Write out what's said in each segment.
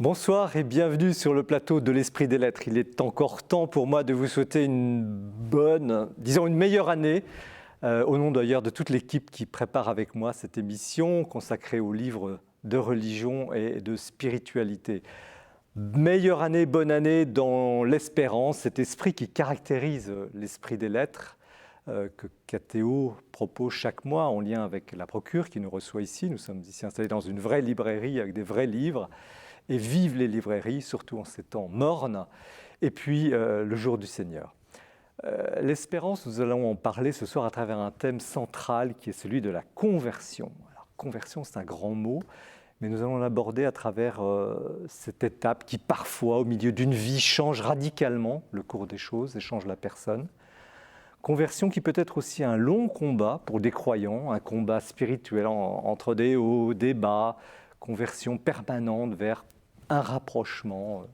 Bonsoir et bienvenue sur le plateau de l'Esprit des Lettres. Il est encore temps pour moi de vous souhaiter une bonne, disons une meilleure année, au nom d'ailleurs de toute l'équipe qui prépare avec moi cette émission consacrée aux livres de religion et de spiritualité. Meilleure année, bonne année dans l'espérance, cet esprit qui caractérise l'Esprit des Lettres, que Cathéo propose chaque mois en lien avec la Procure qui nous reçoit ici. Nous sommes ici installés dans une vraie librairie avec des vrais livres. Et vive les librairies, surtout en ces temps mornes, et puis le jour du Seigneur. L'espérance, nous allons en parler ce soir à travers un thème central qui est celui de la conversion. Alors, conversion, c'est un grand mot, mais nous allons l'aborder à travers cette étape qui parfois, au milieu d'une vie, change radicalement le cours des choses et change la personne. Conversion qui peut être aussi un long combat pour des croyants, un combat spirituel entre des hauts, des bas, conversion permanente vers un rapprochement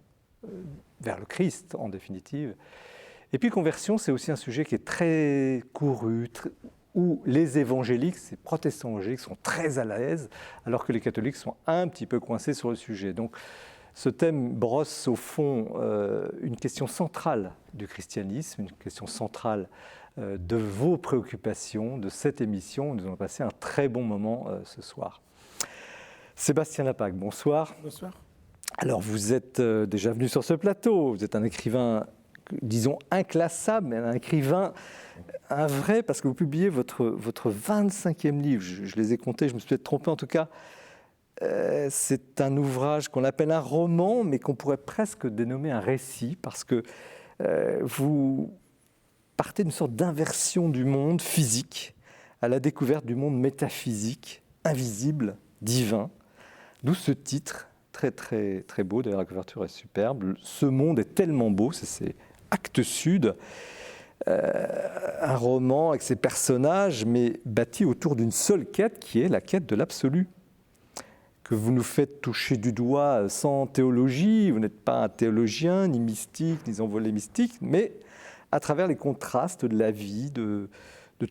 vers le Christ, en définitive. Et puis conversion, c'est aussi un sujet qui est très couru, où les évangéliques, ces protestants évangéliques, sont très à l'aise, alors que les catholiques sont un petit peu coincés sur le sujet. Donc ce thème brosse au fond une question centrale du christianisme, une question centrale de vos préoccupations, de cette émission. Nous allons passer un très bon moment ce soir. Sébastien Lapague, bonsoir. Bonsoir. Alors, vous êtes déjà venu sur ce plateau. Vous êtes un écrivain, disons, inclassable, mais un écrivain, un vrai, parce que vous publiez votre 25e livre. Je les ai comptés, je me suis peut-être trompé en tout cas. C'est un ouvrage qu'on appelle un roman, mais qu'on pourrait presque dénommer un récit, parce que vous partez d'une sorte d'inversion du monde physique à la découverte du monde métaphysique, invisible, divin. D'où ce titre, très très très beau, d'ailleurs la couverture est superbe. Ce monde est tellement beau, c'est Actes Sud, un roman avec ses personnages, mais bâti autour d'une seule quête, qui est la quête de l'absolu, que vous nous faites toucher du doigt sans théologie. Vous n'êtes pas un théologien, ni mystique, ni envolé mystique, mais à travers les contrastes de la vie, de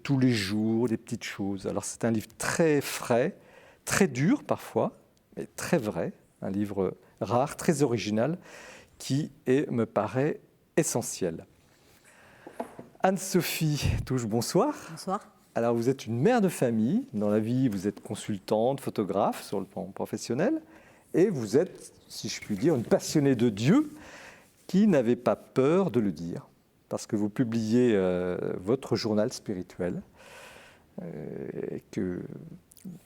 tous les jours, des petites choses. Alors c'est un livre très frais, très dur parfois, mais très vrai, un livre rare, très original, qui me paraît essentiel. Anne-Sophie Touche, bonsoir. Bonsoir. Alors vous êtes une mère de famille, dans la vie vous êtes consultante, photographe sur le plan professionnel, et vous êtes, si je puis dire, une passionnée de Dieu qui n'avait pas peur de le dire, parce que vous publiez votre journal spirituel,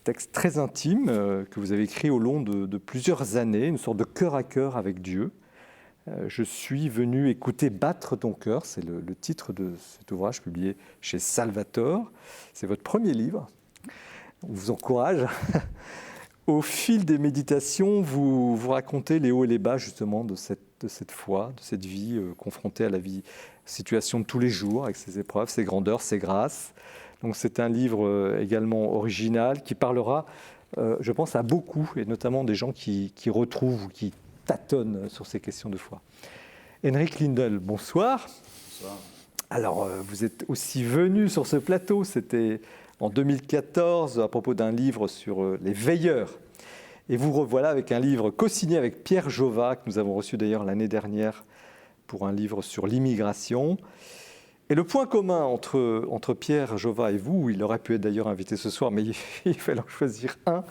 texte très intime que vous avez écrit au long de plusieurs années, une sorte de cœur à cœur avec Dieu. Je suis venu écouter battre ton cœur, c'est le titre de cet ouvrage publié chez Salvator. C'est votre premier livre. On vous encourage. Au fil des méditations, vous racontez les hauts et les bas justement de cette foi, de cette vie confrontée à la vie, situation de tous les jours, avec ses épreuves, ses grandeurs, ses grâces. Donc c'est un livre également original qui parlera, je pense, à beaucoup, et notamment des gens qui retrouvent ou qui tâtonnent sur ces questions de foi. Henrik Lindell, bonsoir. Bonsoir. Alors, vous êtes aussi venu sur ce plateau, c'était en 2014, à propos d'un livre sur les veilleurs. Et vous revoilà avec un livre co-signé avec Pierre Jova, que nous avons reçu d'ailleurs l'année dernière pour un livre sur l'immigration. Et le point commun entre Pierre Jova et vous, il aurait pu être d'ailleurs invité ce soir, mais il fallait en choisir un.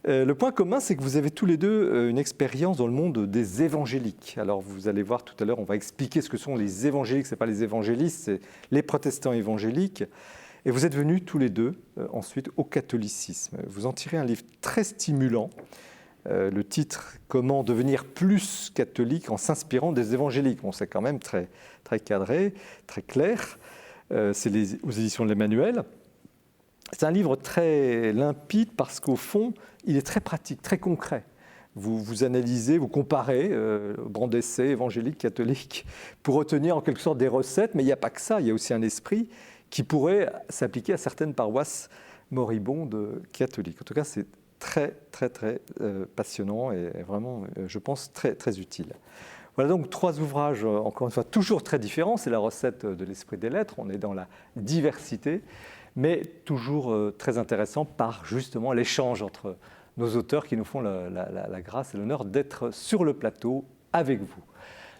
Le point commun, c'est que vous avez tous les deux une expérience dans le monde des évangéliques. Alors vous allez voir tout à l'heure, on va expliquer ce que sont les évangéliques. Ce n'est pas les évangélistes, c'est les protestants évangéliques. Et vous êtes venus tous les deux ensuite au catholicisme. Vous en tirez un livre très stimulant. Le titre « Comment devenir plus catholique en s'inspirant des évangéliques ». Bon, c'est quand même très, très cadré, très clair. C'est aux éditions de l'Emmanuel. C'est un livre très limpide parce qu'au fond, il est très pratique, très concret. Vous analysez, vous comparez banc d'essai évangélique, catholique, pour retenir en quelque sorte des recettes, mais il n'y a pas que ça, il y a aussi un esprit qui pourrait s'appliquer à certaines paroisses moribondes catholiques. En tout cas, c'est très, très, très passionnant et vraiment, je pense, très, très utile. Voilà donc 3 ouvrages, encore une fois, toujours très différents. C'est la recette de l'Esprit des Lettres. On est dans la diversité, mais toujours très intéressant par justement l'échange entre nos auteurs qui nous font la grâce et l'honneur d'être sur le plateau avec vous.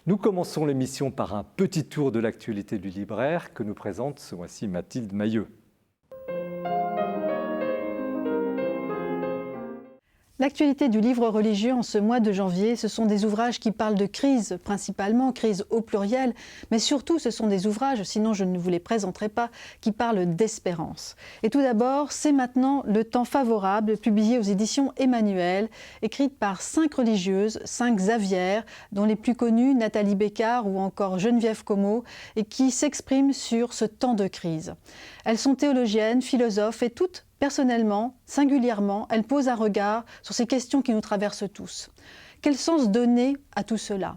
Nous commençons l'émission par un petit tour de l'actualité du libraire que nous présente ce mois-ci Mathilde Mailleux. L'actualité du livre religieux en ce mois de janvier, ce sont des ouvrages qui parlent de crise, principalement, crise au pluriel, mais surtout ce sont des ouvrages, sinon je ne vous les présenterai pas, qui parlent d'espérance. Et tout d'abord, C'est maintenant le temps favorable, publié aux éditions Emmanuel, écrite par 5 religieuses, 5 Xavières, dont les plus connues, Nathalie Bécard ou encore Geneviève Como, et qui s'expriment sur ce temps de crise. Elles sont théologiennes, philosophes et toutes, personnellement, singulièrement, elles posent un regard sur ces questions qui nous traversent tous. Quel sens donner à tout cela?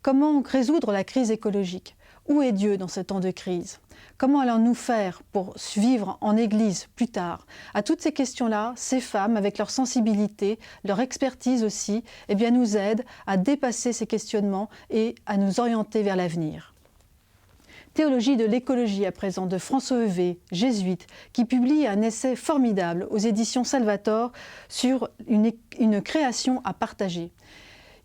Comment résoudre la crise écologique? Où est Dieu dans ce temps de crise? Comment allons-nous faire pour vivre en Église plus tard? À toutes ces questions-là, ces femmes, avec leur sensibilité, leur expertise aussi, eh bien, nous aident à dépasser ces questionnements et à nous orienter vers l'avenir. Théologie de l'écologie à présent de François Heuvet, jésuite, qui publie un essai formidable aux éditions Salvator sur une création à partager.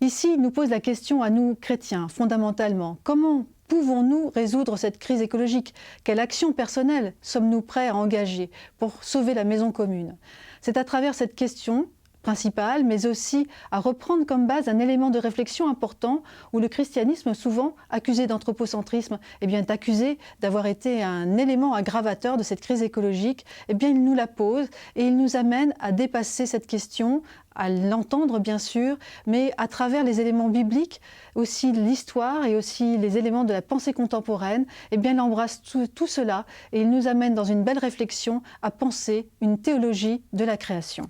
Ici, il nous pose la question à nous, chrétiens, fondamentalement. Comment pouvons-nous résoudre cette crise écologique? Quelle action personnelle sommes-nous prêts à engager pour sauver la maison commune? C'est à travers cette question principale, mais aussi à reprendre comme base un élément de réflexion important où le christianisme, souvent accusé d'anthropocentrisme, est accusé d'avoir été un élément aggravateur de cette crise écologique. Il nous la pose et il nous amène à dépasser cette question, à l'entendre bien sûr, mais à travers les éléments bibliques, aussi l'histoire et aussi les éléments de la pensée contemporaine, il embrasse tout cela et il nous amène dans une belle réflexion à penser une théologie de la création.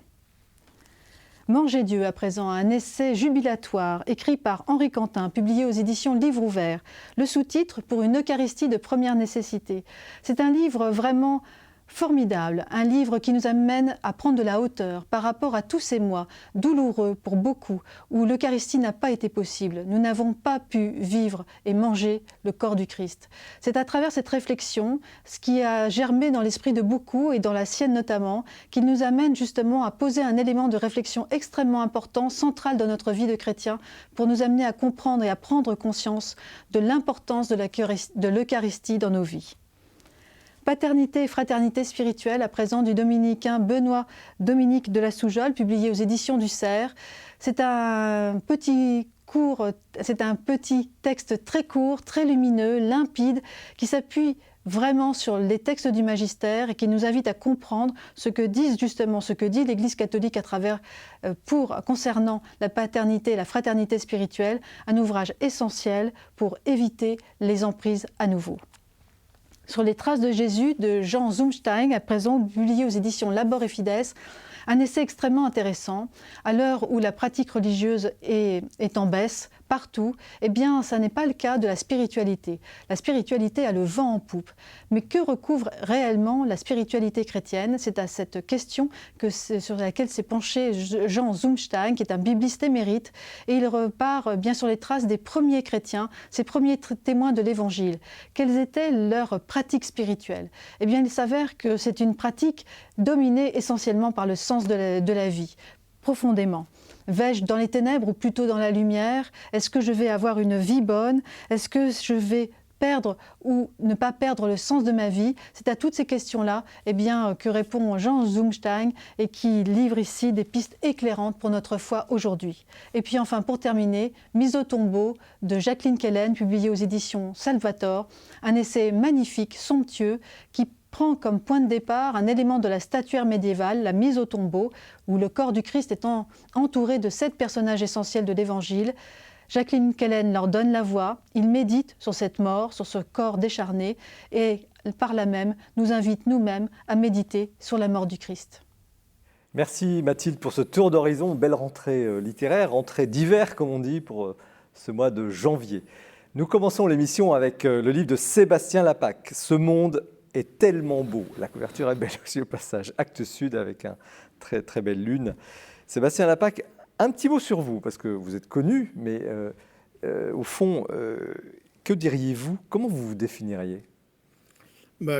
Manger Dieu à présent, un essai jubilatoire écrit par Henri Quentin, publié aux éditions Livre Ouvert. Le sous-titre « Pour une Eucharistie de première nécessité ». C'est un livre vraiment formidable, un livre qui nous amène à prendre de la hauteur par rapport à tous ces mois douloureux pour beaucoup, où l'Eucharistie n'a pas été possible. Nous n'avons pas pu vivre et manger le corps du Christ. C'est à travers cette réflexion, ce qui a germé dans l'esprit de beaucoup et dans la sienne notamment, qu'il nous amène justement à poser un élément de réflexion extrêmement important, central dans notre vie de chrétien, pour nous amener à comprendre et à prendre conscience de l'importance de l'Eucharistie dans nos vies. Paternité et fraternité spirituelle, à présent du dominicain Benoît Dominique de la Soujole, publié aux éditions du Cerf. C'est un petit texte très court, très lumineux, limpide, qui s'appuie vraiment sur les textes du magistère et qui nous invite à comprendre ce que dit l'Église catholique concernant la paternité et la fraternité spirituelle, un ouvrage essentiel pour éviter les emprises à nouveau. Sur les traces de Jésus de Jean Zumstein, à présent publié aux éditions Labor et Fides, un essai extrêmement intéressant. À l'heure où la pratique religieuse est en baisse partout, ça n'est pas le cas de la spiritualité. La spiritualité a le vent en poupe. Mais que recouvre réellement la spiritualité chrétienne? C'est à cette question sur laquelle s'est penché Jean Zumstein, qui est un bibliste émérite, et il repart bien sur les traces des premiers chrétiens, ces premiers témoins de l'Évangile. Quelles étaient leurs pratiques spirituelles? Il s'avère que c'est une pratique dominée essentiellement par le sens de la vie, profondément. Vais-je dans les ténèbres ou plutôt dans la lumière? Est-ce que je vais avoir une vie bonne? Est-ce que je vais perdre ou ne pas perdre le sens de ma vie? C'est à toutes ces questions-là que répond Jean Zumstein et qui livre ici des pistes éclairantes pour notre foi aujourd'hui. Et puis enfin, pour terminer, Mise au tombeau de Jacqueline Kellen, publié aux éditions Salvator, un essai magnifique, somptueux, qui prend comme point de départ un élément de la statuaire médiévale, la mise au tombeau, où le corps du Christ est entouré de 7 personnages essentiels de l'Évangile. Jacqueline Kellen leur donne la voix, ils méditent sur cette mort, sur ce corps décharné, et par là même nous invitent nous-mêmes à méditer sur la mort du Christ. Merci Mathilde pour ce tour d'horizon, belle rentrée littéraire, rentrée d'hiver comme on dit pour ce mois de janvier. Nous commençons l'émission avec le livre de Sébastien Lapaque, Ce monde est tellement beau. La couverture est belle aussi au passage. Actes Sud avec un très très belle lune. Sébastien Lapaque, un petit mot sur vous, parce que vous êtes connu, mais au fond, que diriez-vous? Comment vous vous définiriez?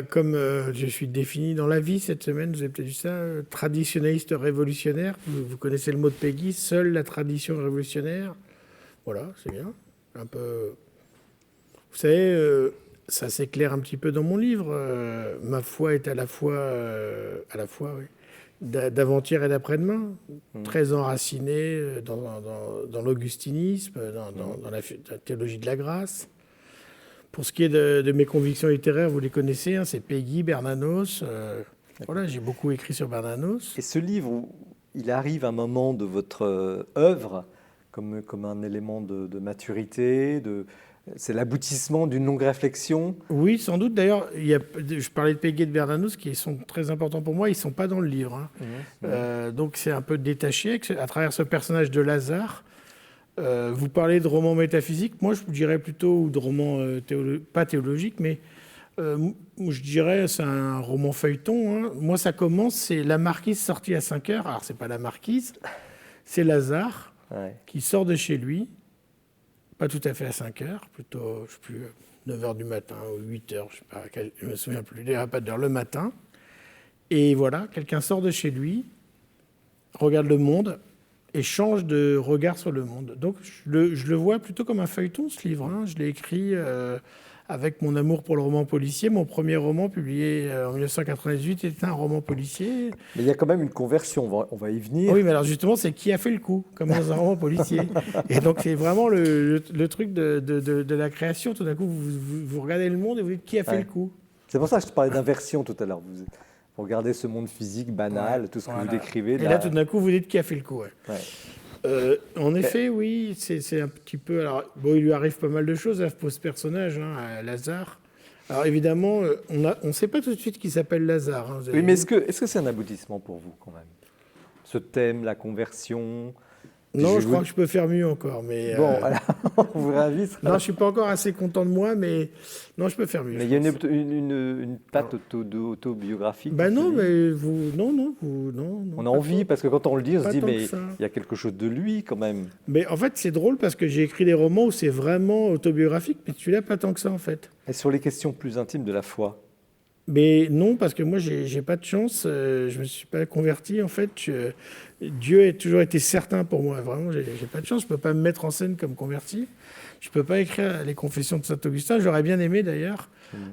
Comme je suis défini dans la vie cette semaine, vous avez peut-être vu ça, traditionnaliste révolutionnaire. Vous connaissez le mot de Peggy, seule la tradition révolutionnaire. Voilà, c'est bien. Un peu. Vous savez, ça s'éclaire un petit peu dans mon livre. Ma foi est à la fois, oui, d'avant-hier et d'après-demain, très enraciné dans l'augustinisme, dans la théologie de la grâce. Pour ce qui est de mes convictions littéraires, vous les connaissez, hein, c'est Peggy, Bernanos. Voilà, j'ai beaucoup écrit sur Bernanos. Et ce livre, il arrive à un moment de votre œuvre comme un élément de maturité, c'est l'aboutissement d'une longue réflexion. Oui, sans doute. D'ailleurs, je parlais de Peggy et de Bernanos qui sont très importants pour moi. Ils ne sont pas dans le livre. Hein. Donc c'est un peu détaché à travers ce personnage de Lazare. Vous parlez de romans métaphysiques. Moi, je dirais plutôt de romans pas théologiques, mais je dirais c'est un roman feuilleton. Hein. Moi, ça commence, c'est La Marquise sortie à 5 heures. Alors, c'est pas la Marquise, c'est Lazare qui sort de chez lui. Pas tout à fait à 5 heures, plutôt, je sais plus, 9 heures du matin ou 8 heures, je sais pas, je me souviens plus, il n'y a pas d'heure, le matin. Et voilà, quelqu'un sort de chez lui, regarde le monde et change de regard sur le monde. Donc je le vois plutôt comme un feuilleton, ce livre. Hein. Je l'ai écrit avec mon amour pour le roman policier. Mon premier roman, publié en 1998, était un roman policier. Mais il y a quand même une conversion, on va y venir. Oui, mais alors justement, c'est qui a fait le coup, comme dans un roman policier. Et donc c'est vraiment le truc de la création. Tout d'un coup, vous regardez le monde et vous dites qui a fait le coup. C'est pour ça que je parlais d'inversion tout à l'heure. Vous regardez ce monde physique banal, tout ce que vous décrivez. Et là, tout d'un coup, vous dites qui a fait le coup. En effet, oui, c'est un petit peu... Alors, bon, il lui arrive pas mal de choses à ce personnage, hein, à Lazare. Alors évidemment, on ne sait pas tout de suite qu'il s'appelle Lazare. Hein, oui, mais est-ce que c'est un aboutissement pour vous quand même? Ce thème, la conversion? Non, je crois que je peux faire mieux encore. Mais, bon, alors, on vous réinvite. Non, je ne suis pas encore assez content de moi, mais non, je peux faire mieux. Mais il y a une patte autobiographique. Non, mais non. On a envie, parce que quand on le dit, on se dit, mais il y a quelque chose de lui quand même. Mais en fait, c'est drôle parce que j'ai écrit des romans où c'est vraiment autobiographique, mais celui-là, pas tant que ça en fait. Et sur les questions plus intimes de la foi? Mais non, parce que moi, j'ai pas de chance. Je me suis pas converti. En fait, Dieu a toujours été certain pour moi. Vraiment, j'ai pas de chance. Je peux pas me mettre en scène comme converti. Je peux pas écrire les confessions de Saint-Augustin. J'aurais bien aimé d'ailleurs.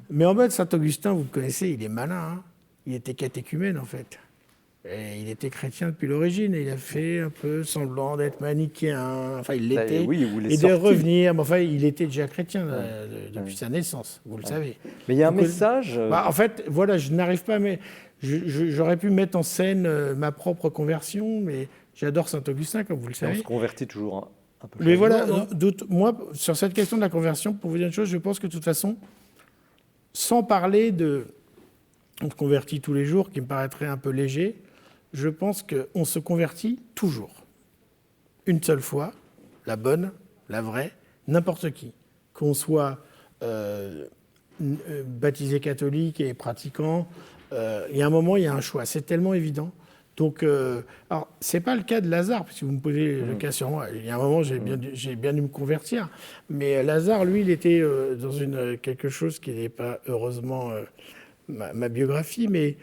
Mais en mode Saint-Augustin, vous le connaissez, il est malin. Hein. Il était catéchumène en fait. Et il était chrétien depuis l'origine et il a fait un peu semblant d'être manichéen. Enfin, il l'était. Oui, et de revenir. Mais enfin, il était déjà chrétien depuis sa naissance, vous le savez. Mais il y a un message. En fait, voilà, je n'arrive pas, mais j'aurais pu mettre en scène ma propre conversion, mais j'adore Saint-Augustin, comme vous le savez. On se convertit toujours un peu. Mais voilà, moi, sur cette question de la conversion, pour vous dire une chose, je pense que de toute façon, sans parler de. On se convertit tous les jours, qui me paraîtrait un peu léger. Je pense qu'on se convertit toujours. Une seule fois, la bonne, la vraie, n'importe qui. Qu'on soit baptisé catholique et pratiquant, il y a un moment, il y a un choix. C'est tellement évident. Donc, alors, ce n'est pas le cas de Lazare, si vous me posez le cas sur moi. Il y a un moment, j'ai bien dû me convertir. Mais Lazare, lui, il était dans quelque chose qui n'est pas, heureusement, ma biographie, mais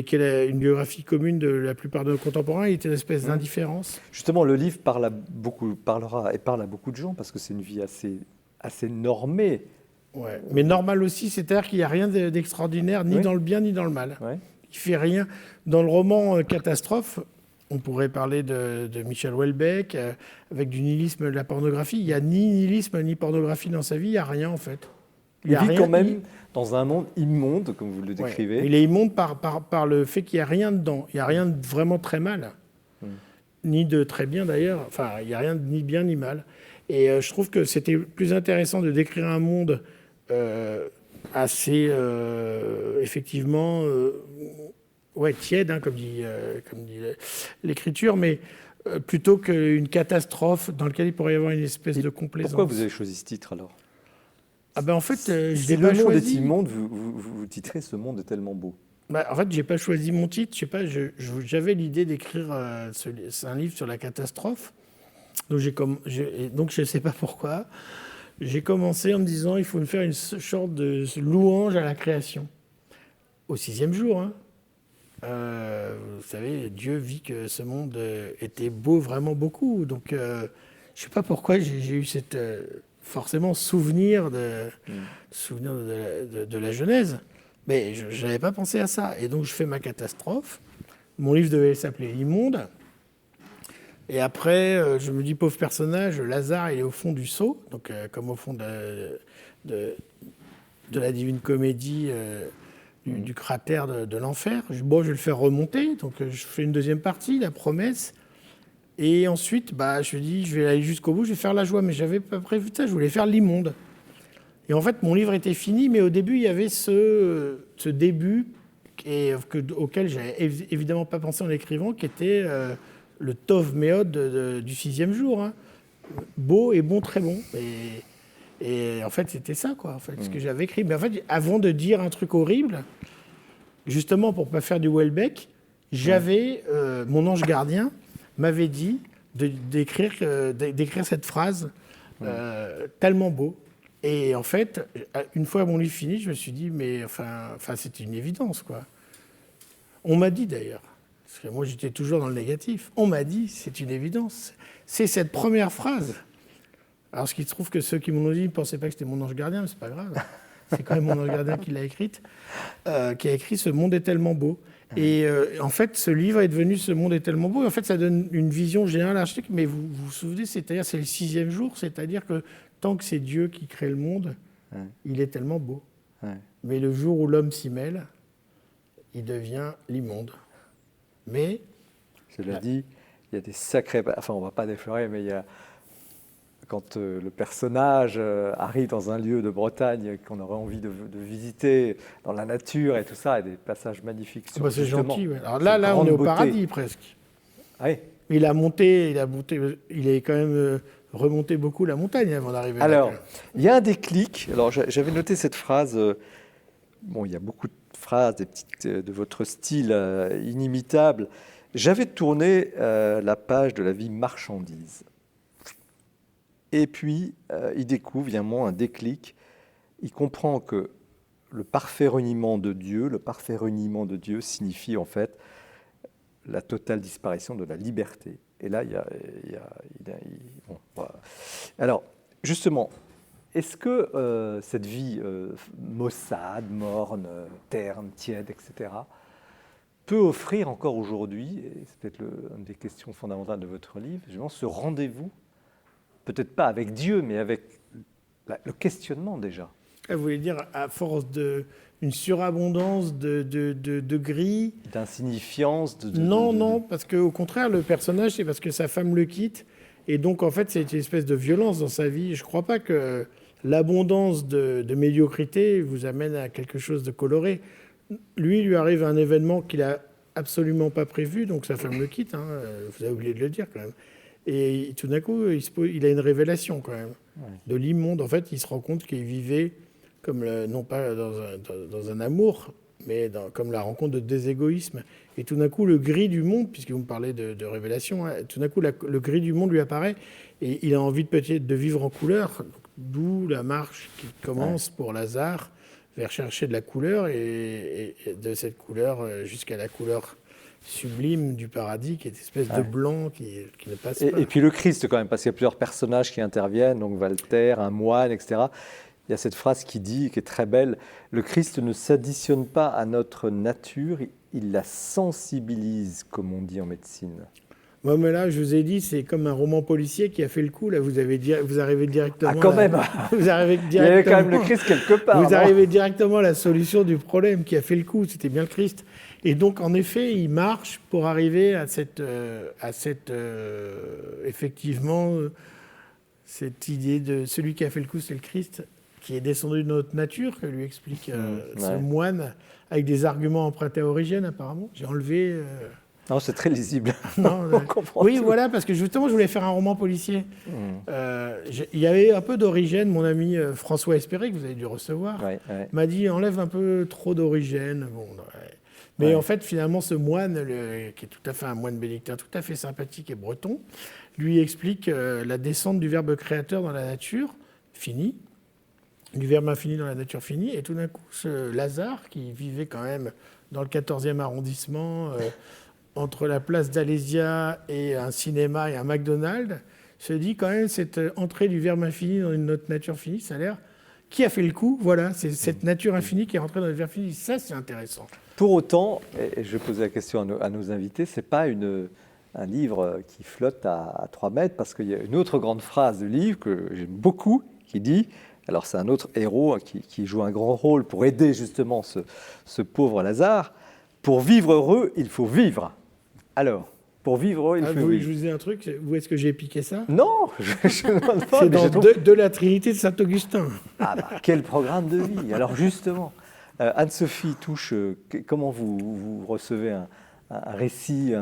qui est une biographie commune de la plupart de nos contemporains. Il était une espèce d'indifférence. Justement, le livre parle à beaucoup de gens, parce que c'est une vie assez normée. Ouais. Mais normal aussi, c'est-à-dire qu'il n'y a rien d'extraordinaire, ni dans le bien, ni dans le mal. Ouais. Il ne fait rien. Dans le roman Catastrophe, on pourrait parler de Michel Houellebecq, avec du nihilisme de la pornographie. Il n'y a ni nihilisme, ni pornographie dans sa vie, il n'y a rien en fait. Il vit quand même dans un monde immonde, comme vous le décrivez. Ouais. Il est immonde par le fait qu'il n'y a rien dedans. Il n'y a rien de vraiment très mal, ni de très bien d'ailleurs. Enfin, il n'y a rien de ni bien ni mal. Et je trouve que c'était plus intéressant de décrire un monde assez, effectivement, tiède, hein, comme dit l'écriture, mais plutôt qu'une catastrophe dans laquelle il pourrait y avoir une espèce de complaisance. Pourquoi vous avez choisi ce titre alors? En fait, je l'ai pas choisi. Le monde est immonde, vous vous titrez « Ce monde est tellement beau ». En fait, je n'ai pas choisi mon titre. Je sais pas, j'avais l'idée d'écrire un livre sur la catastrophe. Donc, je ne sais pas pourquoi. J'ai commencé en me disant il faut faire une sorte de louange à la création. au 6e jour. Hein. Vous savez, Dieu vit que ce monde était beau vraiment beaucoup. Donc, je ne sais pas pourquoi j'ai eu cette forcément souvenir de la Genèse, mais je n'avais pas pensé à ça. Et donc, je fais ma catastrophe. Mon livre devait s'appeler L'Immonde. Et après, je me dis, pauvre personnage, Lazare, il est au fond du seau, donc comme au fond de la Divine Comédie. Du cratère de l'enfer. Je vais le faire remonter, donc je fais une deuxième partie, la promesse. Et ensuite, je me dis, je vais aller jusqu'au bout, je vais faire la joie. Mais je n'avais pas prévu ça, je voulais faire l'immonde. Et en fait, mon livre était fini, mais au début, il y avait ce début auquel je n'avais évidemment pas pensé en écrivant, qui était le Tov Méod du 6e jour. Hein. Beau et bon, très bon. Et en fait, c'était ça, quoi, en fait, ce que j'avais écrit. Mais en fait, avant de dire un truc horrible, justement, pour ne pas faire du Houellebecq, j'avais... mon ange gardien m'avait dit d'écrire cette phrase tellement beau. Et en fait, une fois mon livre fini, je me suis dit, mais enfin c'était une évidence, quoi. On m'a dit, d'ailleurs, parce que moi, j'étais toujours dans le négatif, on m'a dit, c'est une évidence. C'est cette première phrase... Alors, ce qui se trouve que ceux qui m'ont dit ne pensaient pas que c'était mon ange gardien, mais c'est pas grave. C'est quand même mon ange gardien qui l'a écrite, qui a écrit « Ce monde est tellement beau ». Et en fait, ce livre est devenu « Ce monde est tellement beau ». Et en fait, ça donne une vision générale artistique. Mais vous vous souvenez, c'est-à-dire c'est le 6e jour, c'est-à-dire que tant que c'est Dieu qui crée le monde, il est tellement beau. Mais le jour où l'homme s'y mêle, il devient l'immonde. Mais... Cela dit, il y a des sacrés... Enfin, on ne va pas déflorer, mais il y a... Quand le personnage arrive dans un lieu de Bretagne qu'on aurait envie de visiter, dans la nature et tout ça, il y a des passages magnifiques. C'est gentil. Ouais. Alors là, on est au paradis presque. Oui. Il est quand même remonté beaucoup la montagne avant d'arriver là. Alors, il y a un déclic. Alors, j'avais noté cette phrase. Bon, il y a beaucoup de phrases, des petites de votre style inimitable. J'avais tourné la page de la vie marchandise. Et puis, il découvre, évidemment, un déclic. Il comprend que le parfait reniement de Dieu signifie en fait la totale disparition de la liberté. Et là, bon, voilà. Alors, justement, est-ce que cette vie maussade, morne, terne, tiède, etc., peut offrir encore aujourd'hui, et c'est peut-être une des questions fondamentales de votre livre, justement, ce rendez-vous, peut-être pas avec Dieu, mais avec le questionnement déjà. Vous voulez dire, à force d'une surabondance de gris... D'insignifiance Non, parce qu'au contraire, le personnage, c'est parce que sa femme le quitte, et donc en fait, c'est une espèce de violence dans sa vie. Je ne crois pas que l'abondance de médiocrité vous amène à quelque chose de coloré. Lui arrive un événement qu'il n'a absolument pas prévu, donc sa femme le quitte, hein, vous avez oublié de le dire quand même. Et tout d'un coup, il a une révélation quand même de l'immonde. En fait, il se rend compte qu'il vivait comme non pas dans un amour, mais comme la rencontre de deux égoïsmes. Et tout d'un coup, le gris du monde, puisque vous me parlez de révélation, hein, tout d'un coup, le gris du monde lui apparaît et il a envie peut-être de vivre en couleur. D'où la marche qui commence pour Lazare vers chercher de la couleur et de cette couleur jusqu'à la couleur sublime du paradis, qui est une espèce de blanc qui ne passe pas. Et puis le Christ quand même, parce qu'il y a plusieurs personnages qui interviennent, donc Walter, un moine, etc. Il y a cette phrase qui est très belle, le Christ ne s'additionne pas à notre nature, il la sensibilise, comme on dit en médecine. Moi, mais là, je vous ai dit, c'est comme un roman policier qui a fait le coup. Là, vous arrivez directement. Ah, quand même. Vous arrivez directement. Il y avait quand même le Christ quelque part. Vous arrivez directement à la solution du problème qui a fait le coup. C'était bien le Christ. Et donc, en effet, il marche pour arriver à effectivement, cette idée de celui qui a fait le coup, c'est le Christ, qui est descendu de notre nature, que lui explique ce moine, avec des arguments empruntés à Origène, apparemment. J'ai enlevé. Non, c'est très lisible. Non, on comprend oui, tout. voilà, parce que justement, je voulais faire un roman policier. Il y avait un peu d'Origène. Mon ami François Espéré, que vous avez dû recevoir, m'a dit enlève un peu trop d'Origène. Bon, mais en fait, finalement, ce moine, qui est tout à fait un moine bénédictin, tout à fait sympathique et breton, lui explique la descente du Verbe créateur dans la nature, fini. du verbe infini dans la nature finie. Et tout d'un coup, ce Lazare, qui vivait quand même dans le 14e arrondissement, entre la place d'Alésia et un cinéma et un McDonald's, se dit quand même cette entrée du verbe infini dans une autre nature finie, ça a l'air... Qui a fait le coup? Voilà, c'est cette nature infinie qui est rentrée dans le verbe fini. Ça, c'est intéressant. Pour autant, et je posais la question à nos invités, ce n'est pas un livre qui flotte à 3 mètres, parce qu'il y a une autre grande phrase du livre que j'aime beaucoup, qui dit, alors c'est un autre héros qui joue un grand rôle pour aider justement ce pauvre Lazare, pour vivre heureux, il faut vivre. Alors, pour vivre heureux, il faut vivre. Je vous disais un truc, où est-ce que j'ai piqué ça? Non, je ne demande pas. C'est dans de la Trinité de Saint-Augustin. Ah bah, quel programme de vie. Alors justement, Anne-Sophie Touche, comment vous recevez un récit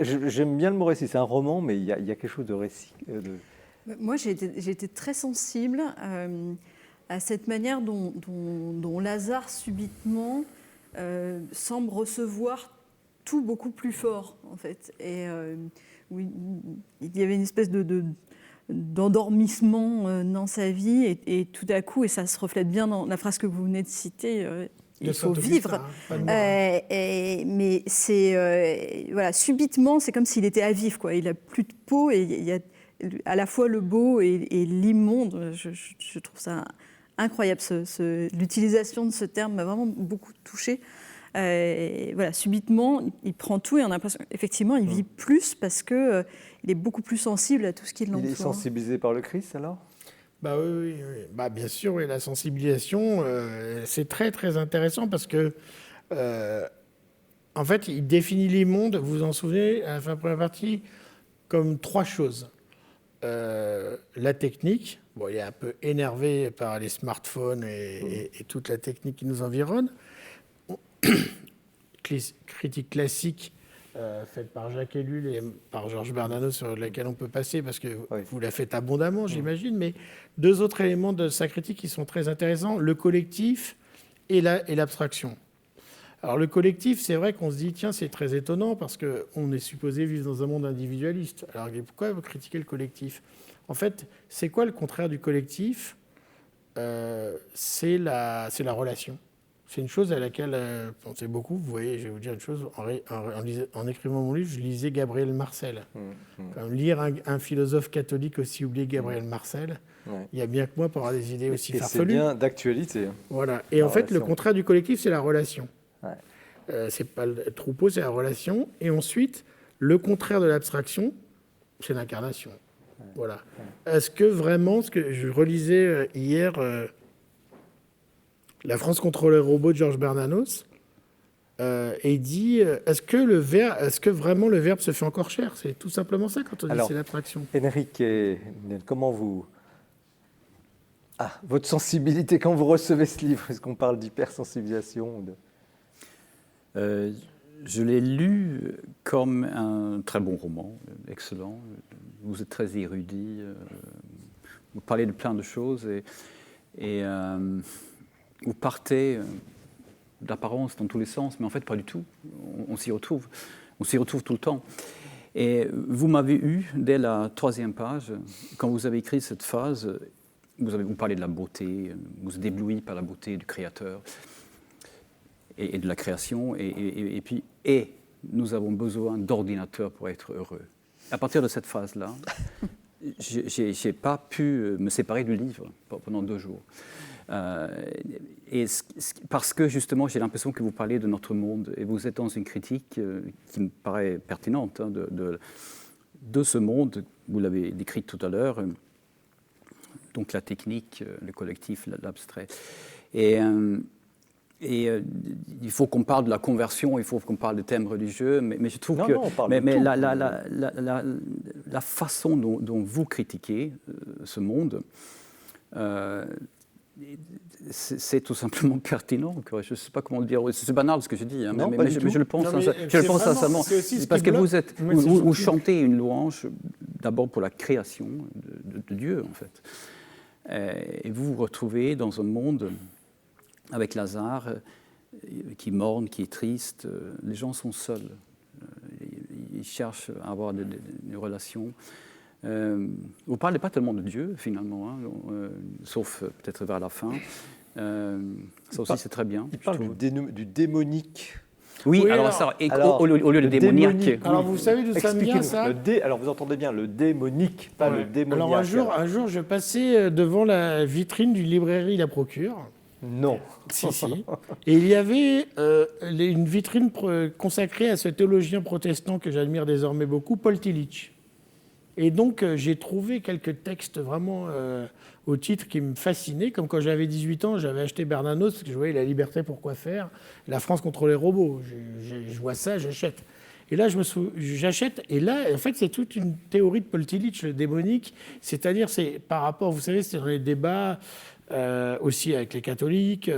j'aime bien le mot récit, c'est un roman, mais il y a quelque chose de récit. Moi, j'ai été très sensible à cette manière dont Lazare, subitement, semble recevoir tout beaucoup plus fort, en fait. Et oui, il y avait une espèce d'endormissement dans sa vie, et tout à coup, et ça se reflète bien dans la phrase que vous venez de citer, il faut vivre. Mais c'est voilà, subitement, c'est comme s'il était à vif, quoi. Il a plus de peau, et il y a à la fois le beau et l'immonde. Je trouve ça incroyable. L'utilisation de ce terme m'a vraiment beaucoup touchée. Voilà, subitement, il prend tout, et on a l'impression qu'effectivement, il vit plus parce qu'il est beaucoup plus sensible à tout ce qui l'entoure. Il est sensibilisé par le Christ, alors ? Bah oui. Bah, bien sûr, oui, la sensibilisation, c'est très, très intéressant parce que, en fait, il définit les mondes, vous vous en souvenez, à la fin de la première partie, comme 3 choses. La technique, bon, il est un peu énervé par les smartphones et toute la technique qui nous environne. Critique classique faite par Jacques Ellul et par Georges Bernanos, sur laquelle on peut passer parce que vous la faites abondamment, j'imagine. Mais 2 autres éléments de sa critique qui sont très intéressants, le collectif et l'abstraction. Alors le collectif, c'est vrai qu'on se dit, tiens, c'est très étonnant parce qu'on est supposé vivre dans un monde individualiste. Alors pourquoi vous critiquez le collectif? En fait, c'est quoi le contraire du collectif? C'est la relation. C'est une chose à laquelle je pensais beaucoup. Vous voyez, je vais vous dire une chose. En écrivant mon livre, je lisais Gabriel Marcel. Lire un philosophe catholique aussi oublié Gabriel Marcel, il y a bien que moi pour avoir des idées aussi farfelues. C'est bien d'actualité. Voilà. Et en fait, le contraire du collectif, c'est la relation. Ouais. C'est pas le troupeau, c'est la relation. Et ensuite, le contraire de l'abstraction, c'est l'incarnation. Ouais. Voilà. Ouais. Est-ce que vraiment, ce que je relisais hier... La France contre les robots de Georges Bernanos, et dit est-ce que vraiment le verbe se fait encore cher? C'est tout simplement ça quand on dit c'est l'abstraction. Henrik, comment vous... votre sensibilité quand vous recevez ce livre, est-ce qu'on parle d'hypersensibilisation Je l'ai lu comme un très bon roman, excellent. Vous êtes très érudit, vous parlez de plein de choses et vous partez d'apparence dans tous les sens, mais en fait pas du tout. On s'y retrouve. On s'y retrouve tout le temps. Et vous m'avez eu dès la 3e page, quand vous avez écrit cette phrase, vous parlez de la beauté, vous êtes ébloui par la beauté du Créateur et de la création, et puis nous avons besoin d'ordinateurs pour être heureux. À partir de cette phrase-là, j'ai pas pu me séparer du livre pendant 2 jours. Parce que justement j'ai l'impression que vous parlez de notre monde et vous êtes dans une critique qui me paraît pertinente de ce monde, vous l'avez décrit tout à l'heure, donc la technique, le collectif, l'abstrait. Et il faut qu'on parle de la conversion, il faut qu'on parle de thèmes religieux, mais je trouve la façon dont vous critiquez ce monde, c'est tout simplement pertinent. Je ne sais pas comment le dire. C'est banal ce que je dis, mais je le pense. Je le pense sincèrement. Parce que vous chantez une louange d'abord pour la création de Dieu, en fait. Et vous vous retrouvez dans un monde avec Lazare qui morne, qui est triste. Les gens sont seuls. Ils cherchent à avoir des relations. Vous ne parlez pas tellement de Dieu, finalement, hein, sauf peut-être vers la fin. Ça aussi, c'est très bien. Il parle du démonique. Oui, Oui, alors, au lieu de démoniaque. Alors, vous savez d'où ça me vient, ça ? Alors, vous entendez bien, le démonique, pas le démoniaque. Alors, un jour, je passais devant la vitrine d'une librairie La Procure. Non. Si. Et il y avait une vitrine consacrée à ce théologien protestant que j'admire désormais beaucoup, Paul Tillich. Et donc, j'ai trouvé quelques textes vraiment au titre qui me fascinaient. Comme quand j'avais 18 ans, j'avais acheté Bernanos, parce que je voyais La liberté, pourquoi faire ? La France contre les robots. Je vois ça, j'achète. Et là, j'achète. Et là, en fait, c'est toute une théorie de Paul Tillich, le démonique. C'est-à-dire, c'est par rapport, vous savez, c'est dans les débats aussi avec les catholiques,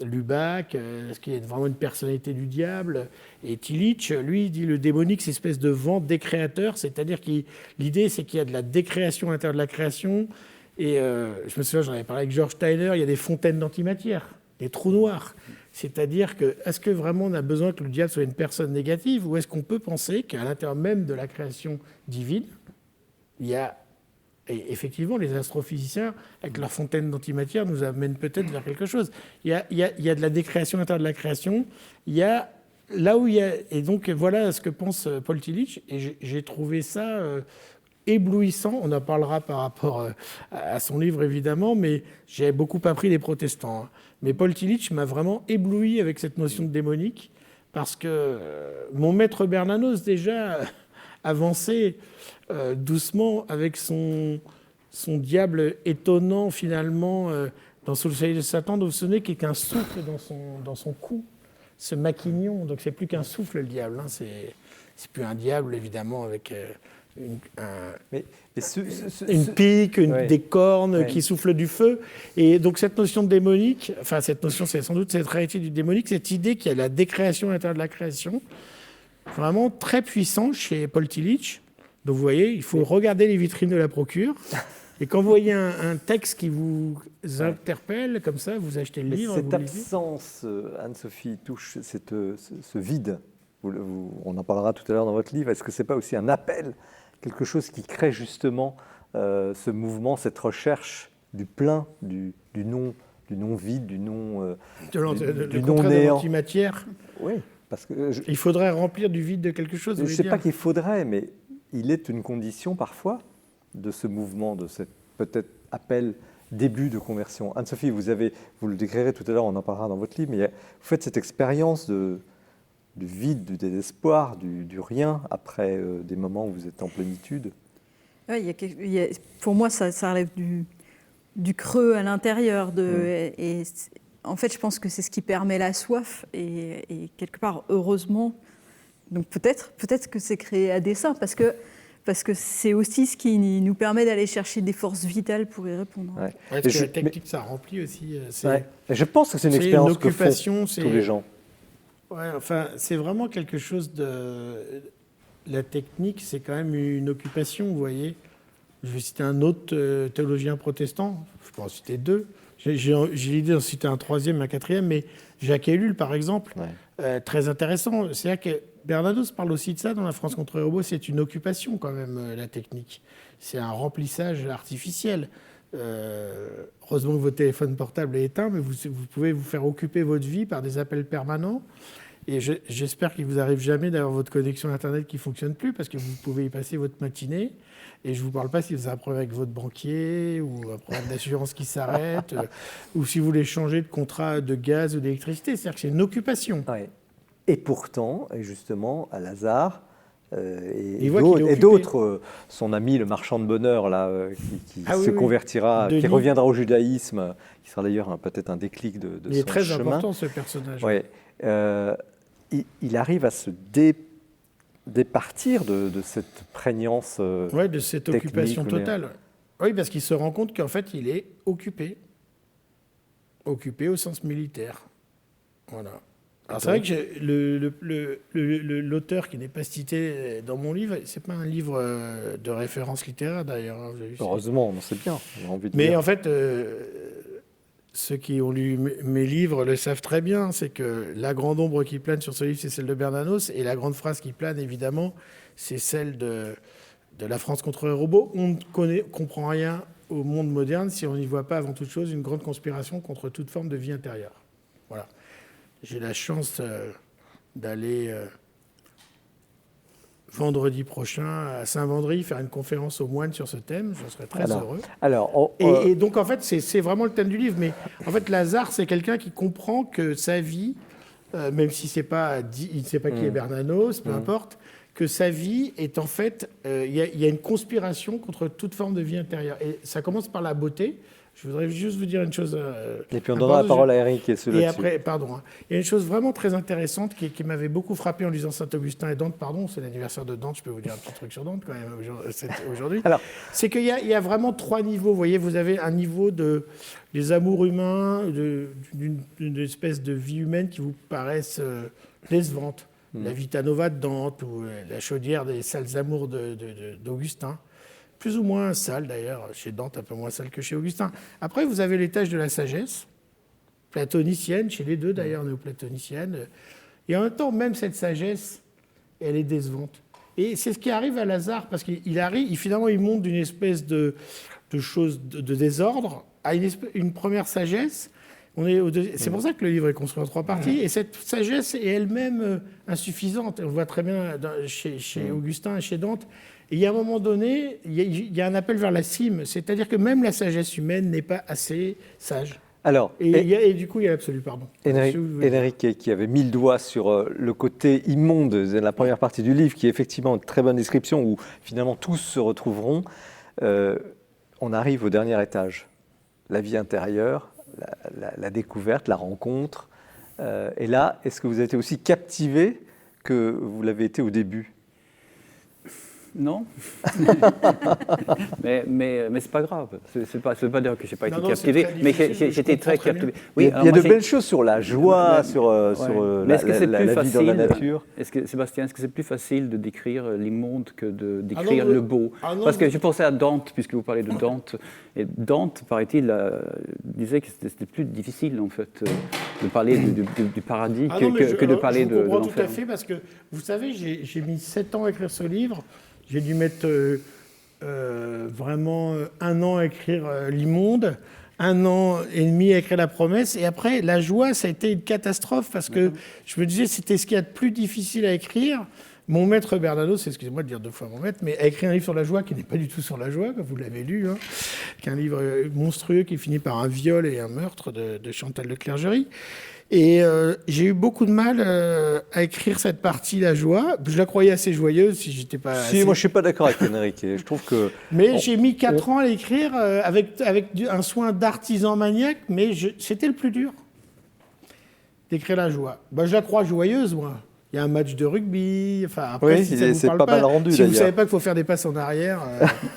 Lubac, est-ce qu'il y a vraiment une personnalité du diable ? Et Tillich, lui, dit le démonique, c'est une espèce de vent décréateur, c'est-à-dire que l'idée, c'est qu'il y a de la décréation à l'intérieur de la création. Et je me souviens, j'en avais parlé avec George Steiner, il y a des fontaines d'antimatière, des trous noirs. C'est-à-dire que, est-ce que vraiment on a besoin que le diable soit une personne négative, ou est-ce qu'on peut penser qu'à l'intérieur même de la création divine, il y a... Et effectivement, les astrophysiciens, avec leur fontaine d'antimatière, nous amènent peut-être vers quelque chose. Il y a de la décréation à l'intérieur de la création. Il y a là où il y a... Et donc, voilà ce que pense Paul Tillich. Et j'ai trouvé ça éblouissant. On en parlera par rapport à son livre, évidemment, mais j'ai beaucoup appris des protestants. Hein. Mais Paul Tillich m'a vraiment ébloui avec cette notion de démonique, parce que mon maître Bernanos, déjà, avançait doucement avec son diable étonnant, finalement, dans Sous le soleil de Satan, dont vous vous souvenez, qui est qu'un souffle dans son cou, ce maquignon. Donc, c'est plus qu'un souffle, le diable. Hein. C'est plus un diable, évidemment, avec une pique, des cornes qui soufflent du feu. Et donc, cette notion de démonique, enfin, cette notion, c'est sans doute cette réalité du démonique, cette idée qu'il y a la décréation à l'intérieur de la création, vraiment très puissant chez Paul Tillich. Donc vous voyez, il faut regarder les vitrines de La Procure. Et quand vous voyez un texte qui vous interpelle, comme ça, vous achetez le livre. Cette absence, Anne-Sophie, touche ce vide. On en parlera tout à l'heure dans votre livre. Est-ce que ce n'est pas aussi un appel, quelque chose qui crée justement ce mouvement, cette recherche du plein, du non vide, du non néant, antimatière. Oui. Parce que il faudrait remplir du vide de quelque chose. Je ne sais pas qu'il faudrait, mais il est une condition parfois de ce mouvement, de cet peut-être appel, début de conversion. Anne-Sophie, vous le décrirez tout à l'heure, on en parlera dans votre livre, mais vous faites cette expérience du vide, du désespoir, du rien, après des moments où vous êtes en plénitude. Oui, pour moi, ça relève du creux à l'intérieur. Et en fait, je pense que c'est ce qui permet la soif, et quelque part, heureusement, donc peut-être que c'est créé à dessein, parce que c'est aussi ce qui nous permet d'aller chercher des forces vitales pour y répondre. Ouais. Parce que la technique, ça remplit aussi. Je pense que c'est une expérience que font tous les gens. Ouais, enfin, c'est vraiment quelque chose de... La technique, c'est quand même une occupation, vous voyez. Je vais citer un autre théologien protestant, je peux en citer deux. J'ai l'idée d'en citer un troisième, un quatrième, mais Jacques Ellul, par exemple, très intéressant. C'est-à-dire que Bernanos parle aussi de ça dans La France contre les robots. C'est une occupation, quand même, la technique. C'est un remplissage artificiel. Heureusement que votre téléphone portable est éteint, mais vous pouvez vous faire occuper votre vie par des appels permanents. Et j'espère qu'il ne vous arrive jamais d'avoir votre connexion Internet qui ne fonctionne plus, parce que vous pouvez y passer votre matinée. Et je ne vous parle pas si vous avez un problème avec votre banquier, ou un problème d'assurance qui s'arrête, ou si vous voulez changer de contrat de gaz ou d'électricité. C'est-à-dire que c'est une occupation. Ouais. Et pourtant, et justement, à Lazare et d'autres, son ami le marchand de bonheur, là, qui se convertira, qui reviendra au judaïsme, qui sera d'ailleurs peut-être un déclic de son chemin. Il est très important, ce personnage. Ouais. Il arrive à se départir de cette prégnance de cette occupation totale. Oui, parce qu'il se rend compte qu'en fait, il est occupé. Occupé au sens militaire. Voilà. Alors, c'est vrai que l'auteur qui n'est pas cité dans mon livre, c'est pas un livre de référence littéraire, d'ailleurs. Heureusement, on sait bien. On a envie de Mais dire. en fait... Ceux qui ont lu mes livres le savent très bien, c'est que la grande ombre qui plane sur ce livre, c'est celle de Bernanos, et la grande phrase qui plane, évidemment, c'est celle de La France contre les robots, on ne comprend rien au monde moderne si on n'y voit pas avant toute chose une grande conspiration contre toute forme de vie intérieure. Voilà. J'ai la chance d'aller vendredi prochain à Saint-Vendry faire une conférence aux moines sur ce thème. Je serais très heureux. Et donc, en fait, c'est vraiment le thème du livre. Mais en fait, Lazare, c'est quelqu'un qui comprend que sa vie, même si il ne sait pas qui est Bernanos, peu importe, que sa vie est en fait... Il y a une conspiration contre toute forme de vie intérieure. Et ça commence par la beauté. Je voudrais juste vous dire une chose. Et puis on donnera la parole à Eric et ceux là-dessus. Et après, pardon. Il y a une chose vraiment très intéressante qui m'avait beaucoup frappé en lisant Saint-Augustin et Dante. Pardon, c'est l'anniversaire de Dante. Je peux vous dire un petit truc sur Dante quand même aujourd'hui. C'est qu'il y a vraiment 3 niveaux. Vous voyez, vous avez un niveau des amours humains, d'une espèce de vie humaine qui vous paraissent décevantes. La Vita Nova de Dante ou la chaudière des sales amours d'Augustin. Plus ou moins sale d'ailleurs, chez Dante un peu moins sale que chez Augustin. Après, vous avez l'étage de la sagesse, platonicienne, chez les deux d'ailleurs, néoplatonicienne. Et en même temps, même cette sagesse, elle est décevante. Et c'est ce qui arrive à Lazare, parce finalement, il monte d'une espèce de chose de désordre à une première sagesse. C'est pour ça que le livre est construit en 3 parties. Et cette sagesse est elle-même insuffisante. On le voit très bien chez Augustin et chez Dante. Et il y a un moment donné, il y a un appel vers la cime. C'est-à-dire que même la sagesse humaine n'est pas assez sage. Et du coup, il y a l'absolu, pardon. Enrique, qui avait mis le doigt sur le côté immonde de la première partie du livre, qui est effectivement une très bonne description, où finalement tous se retrouveront. On arrive au dernier étage. La vie intérieure, la découverte, la rencontre. Et là, est-ce que vous avez été aussi captivé que vous l'avez été au début ? Non, mais c'est pas grave. Ça veut pas dire que j'ai pas été captivé, mais j'étais très captivé. Oui, il y a de belles choses sur la joie, sur la vie dans la nature. Sébastien, est-ce que c'est plus facile de décrire l'immonde que de décrire le beau ? Parce que je pensais à Dante, puisque vous parlez de Dante. Et Dante, paraît-il, disait que c'était plus difficile en fait de parler du paradis que de parler de l'enfer. Je comprends tout à fait, parce que vous savez, j'ai mis 7 ans à écrire ce livre. J'ai dû mettre vraiment 1 an à écrire l'immonde, 1 an et demi à écrire la promesse. Et après, la joie, ça a été une catastrophe parce que je me disais c'était ce qu'il y a de plus difficile à écrire. Mon maître Bernanos, excusez-moi de dire 2 fois mon maître, mais a écrit un livre sur la joie qui n'est pas du tout sur la joie, comme vous l'avez lu, qui est un livre monstrueux qui finit par un viol et un meurtre de Chantal de Clergerie. Et j'ai eu beaucoup de mal à écrire cette partie, la joie. Je la croyais assez joyeuse si j'étais pas. Moi je suis pas d'accord avec Enrique. Je trouve que. Mais j'ai mis 4 ans à l'écrire avec un soin d'artisan maniaque, mais c'était le plus dur d'écrire la joie. Je la crois joyeuse, moi. Il y a un match de rugby. Enfin, après, si ça vous parle pas mal rendu, si vous ne savez pas qu'il faut faire des passes en arrière,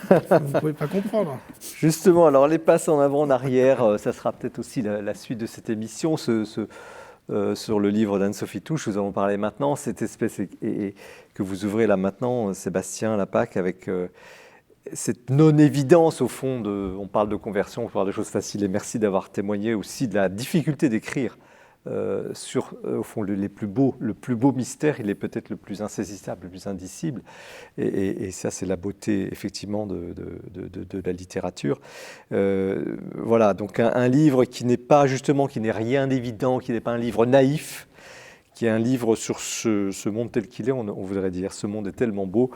vous ne pouvez pas comprendre. Justement, alors les passes en avant, en arrière, ça sera peut-être aussi la suite de cette émission. Sur le livre d'Anne-Sophie Touche, nous allons parler maintenant, cette espèce et que vous ouvrez là maintenant, Sébastien Lapaque, avec cette non-évidence au fond. On parle de conversion, on parle de choses faciles, et merci d'avoir témoigné aussi de la difficulté d'écrire. Sur au fond le plus beau mystère, il est peut-être le plus insaisissable, le plus indicible, et ça c'est la beauté effectivement de la littérature. Voilà, donc un livre qui n'est pas justement, qui n'est rien d'évident, qui n'est pas un livre naïf, qui est un livre sur ce monde tel qu'il est, on voudrait dire, ce monde est tellement beau,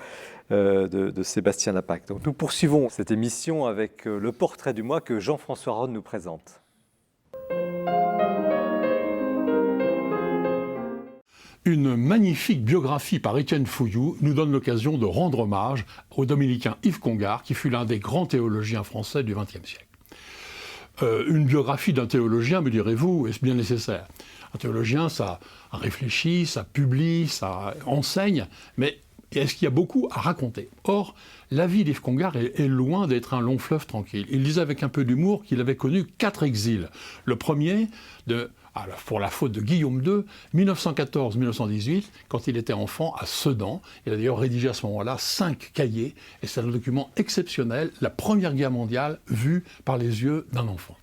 de Sébastien Lapaque. Donc nous poursuivons cette émission avec le portrait du mois que Jean-François Rode nous présente. Une magnifique biographie par Étienne Fouilloux nous donne l'occasion de rendre hommage au dominicain Yves Congar, qui fut l'un des grands théologiens français du XXe siècle. Une biographie d'un théologien, me direz-vous, est-ce bien nécessaire ? Un théologien, ça réfléchit, ça publie, ça enseigne, mais est-ce qu'il y a beaucoup à raconter ? Or, la vie d'Yves Congar est loin d'être un long fleuve tranquille. Il disait avec un peu d'humour qu'il avait connu 4 exils. Le premier, pour la faute de Guillaume II, 1914-1918, quand il était enfant à Sedan. Il a d'ailleurs rédigé à ce moment-là 5 cahiers, et c'est un document exceptionnel, la Première Guerre mondiale vue par les yeux d'un enfant.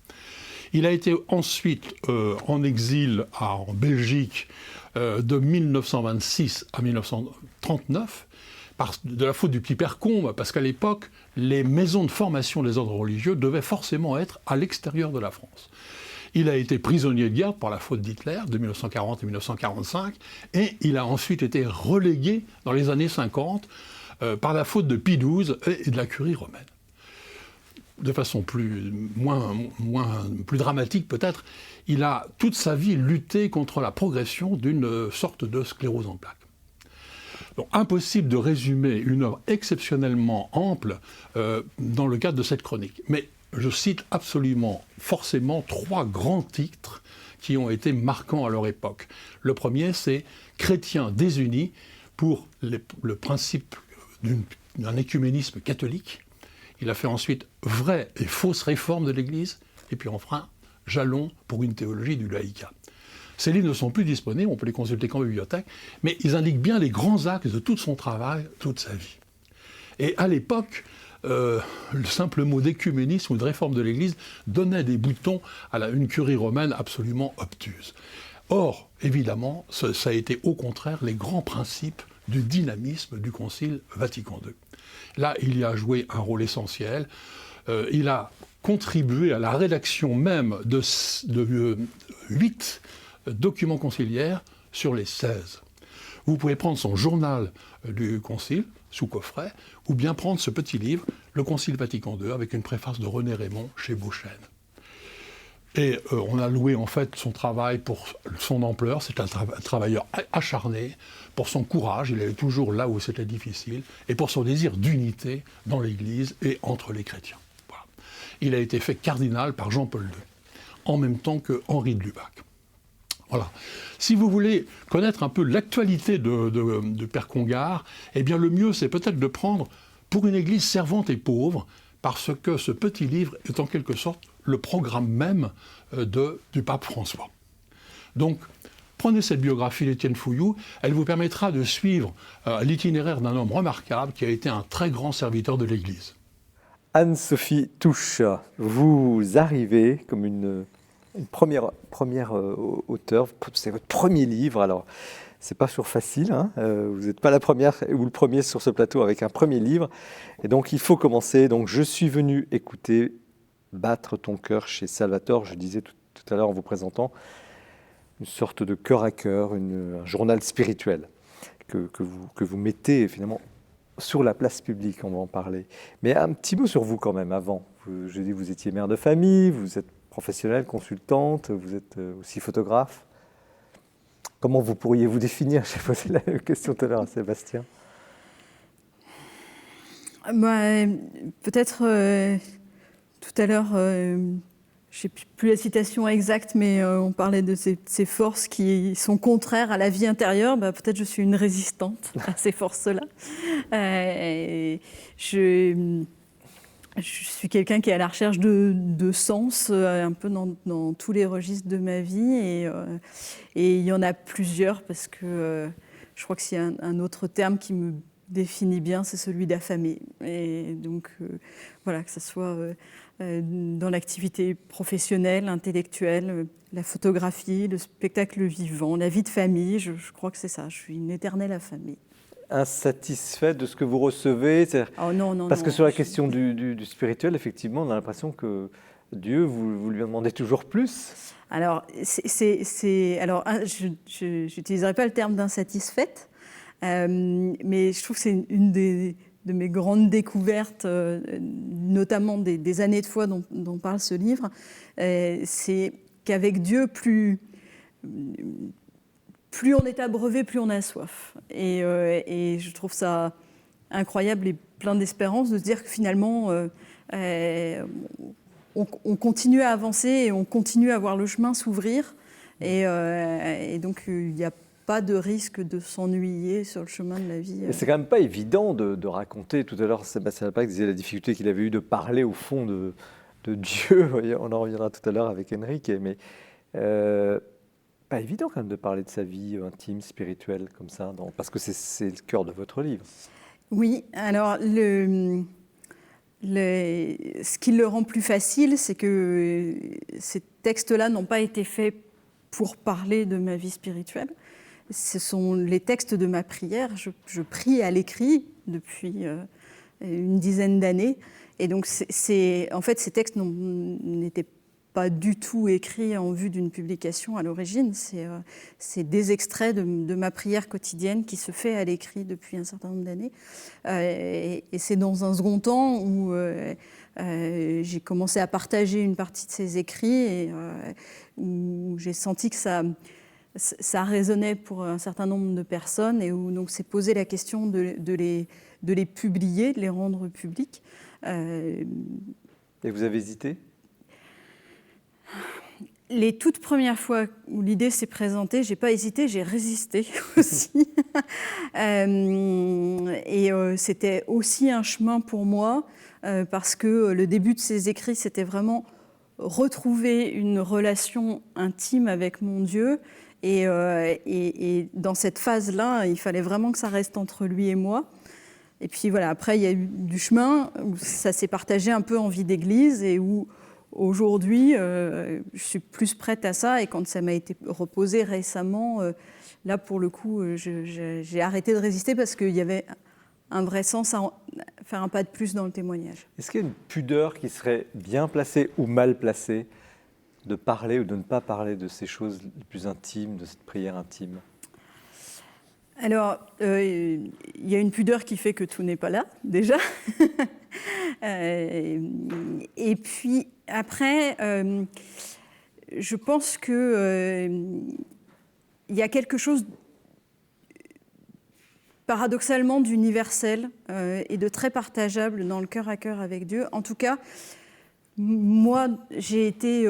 Il a été ensuite en exil en Belgique de 1926 à 1939, de la faute du petit père Combes, parce qu'à l'époque, les maisons de formation des ordres religieux devaient forcément être à l'extérieur de la France. Il a été prisonnier de guerre par la faute d'Hitler de 1940 et 1945, et il a ensuite été relégué dans les années 50 par la faute de Pie XII et de la curie romaine. De façon plus dramatique peut-être, il a toute sa vie lutté contre la progression d'une sorte de sclérose en plaques. Donc, impossible de résumer une œuvre exceptionnellement ample dans le cadre de cette chronique. Mais je cite absolument, forcément, 3 grands titres qui ont été marquants à leur époque. Le premier, c'est « Chrétiens désunis pour le principe d'un écuménisme catholique ». Il a fait ensuite « Vraie et fausse réforme de l'Église » et puis enfin « Jalons pour une théologie du laïcat ». Ces livres ne sont plus disponibles, on peut les consulter qu'en bibliothèque, mais ils indiquent bien les grands axes de tout son travail, toute sa vie. Et à l'époque, le simple mot d'écuménisme ou de réforme de l'Église donnait des boutons à une curie romaine absolument obtuse. Or, évidemment, ça a été au contraire les grands principes du dynamisme du Concile Vatican II. Là, il y a joué un rôle essentiel. Il a contribué à la rédaction même de 8 documents conciliaires sur les 16. Vous pouvez prendre son journal du Concile, sous coffret, ou bien prendre ce petit livre, Le Concile Vatican II, avec une préface de René Raymond chez Beauchesne. Et on a loué en fait son travail pour son ampleur. C'est un travailleur acharné, pour son courage, il allait toujours là où c'était difficile, et pour son désir d'unité dans l'Église et entre les chrétiens. Voilà. Il a été fait cardinal par Jean-Paul II, en même temps que Henri de Lubac. Voilà. Si vous voulez connaître un peu l'actualité de Père Congar, eh bien le mieux c'est peut-être de prendre Pour une Église servante et pauvre, parce que ce petit livre est en quelque sorte le programme même du pape François. Donc, prenez cette biographie d'Étienne Fouilloux, elle vous permettra de suivre l'itinéraire d'un homme remarquable qui a été un très grand serviteur de l'Église. Anne-Sophie Touche, vous arrivez comme une première auteure, c'est votre premier livre, alors c'est pas toujours facile, hein, vous n'êtes pas la première ou le premier sur ce plateau avec un premier livre, et donc il faut commencer. Donc je suis venu écouter Battre ton cœur chez Salvatore, je disais tout à l'heure en vous présentant, une sorte de cœur à cœur, un journal spirituel que vous mettez finalement sur la place publique, on va en parler. Mais un petit mot sur vous quand même avant. Je dis vous étiez mère de famille, vous êtes professionnelle, consultante, vous êtes aussi photographe. Comment vous pourriez vous définir? J'ai posé la question tout à l'heure à Sébastien. Peut-être tout à l'heure, je ne sais plus la citation exacte, mais on parlait de ces forces qui sont contraires à la vie intérieure. Peut-être je suis une résistante à ces forces-là. Je suis quelqu'un qui est à la recherche de sens, un peu dans tous les registres de ma vie. Et il y en a plusieurs, parce que je crois que s'il y a un autre terme qui me définit bien, c'est celui d'affamé. Et donc, voilà, que ce soit dans l'activité professionnelle, intellectuelle, la photographie, le spectacle vivant, la vie de famille, je crois que c'est ça. Je suis une éternelle affamée. Insatisfait de ce que vous recevez? Oh non, parce que sur la question du spirituel, effectivement, on a l'impression que Dieu, vous lui en demandez toujours plus. Alors, je n'utiliserai pas le terme d'insatisfaite, mais je trouve que c'est une de mes grandes découvertes, notamment des années de foi dont parle ce livre, c'est qu'avec Dieu, plus on est abreuvé, plus on a soif. Et je trouve ça incroyable et plein d'espérance de se dire que finalement, on continue à avancer et on continue à voir le chemin s'ouvrir. Et donc, il n'y a pas de risque de s'ennuyer sur le chemin de la vie. Mais c'est quand même pas évident de raconter. Tout à l'heure, Sébastien Lapac disait la difficulté qu'il avait eu de parler au fond de Dieu. On en reviendra tout à l'heure avec Henrique. Mais pas évident quand même de parler de sa vie intime, spirituelle, comme ça, parce que c'est le cœur de votre livre. Oui, alors ce qui le rend plus facile, c'est que ces textes-là n'ont pas été faits pour parler de ma vie spirituelle. ce sont les textes de ma prière. Je prie à l'écrit depuis une dizaine d'années. Et donc, en fait, ces textes n'étaient pas du tout écrits en vue d'une publication à l'origine. C'est des extraits de ma prière quotidienne qui se fait à l'écrit depuis un certain nombre d'années. Et c'est dans un second temps où j'ai commencé à partager une partie de ces écrits et où j'ai senti que ça résonnait pour un certain nombre de personnes et où donc s'est posé la question de les publier, de les rendre publics. Et vous avez hésité ? Les toutes premières fois où l'idée s'est présentée, j'ai pas hésité, j'ai résisté aussi. C'était aussi un chemin pour moi parce que le début de ces écrits, c'était vraiment retrouver une relation intime avec mon Dieu. Et dans cette phase-là, il fallait vraiment que ça reste entre lui et moi. Et puis voilà, après, il y a eu du chemin où ça s'est partagé un peu en vie d'église et où aujourd'hui, je suis plus prête à ça. Et quand ça m'a été reposé récemment, là, pour le coup, j'ai arrêté de résister parce qu'il y avait un vrai sens à faire un pas de plus dans le témoignage. Est-ce qu'il y a une pudeur qui serait bien placée ou mal placée de parler ou de ne pas parler de ces choses les plus intimes, de cette prière intime ? Alors, il y a une pudeur qui fait que tout n'est pas là, déjà. Et puis, après, je pense qu'il y a quelque chose, paradoxalement, d'universel et de très partageable dans le cœur à cœur avec Dieu. En tout cas, moi, j'ai été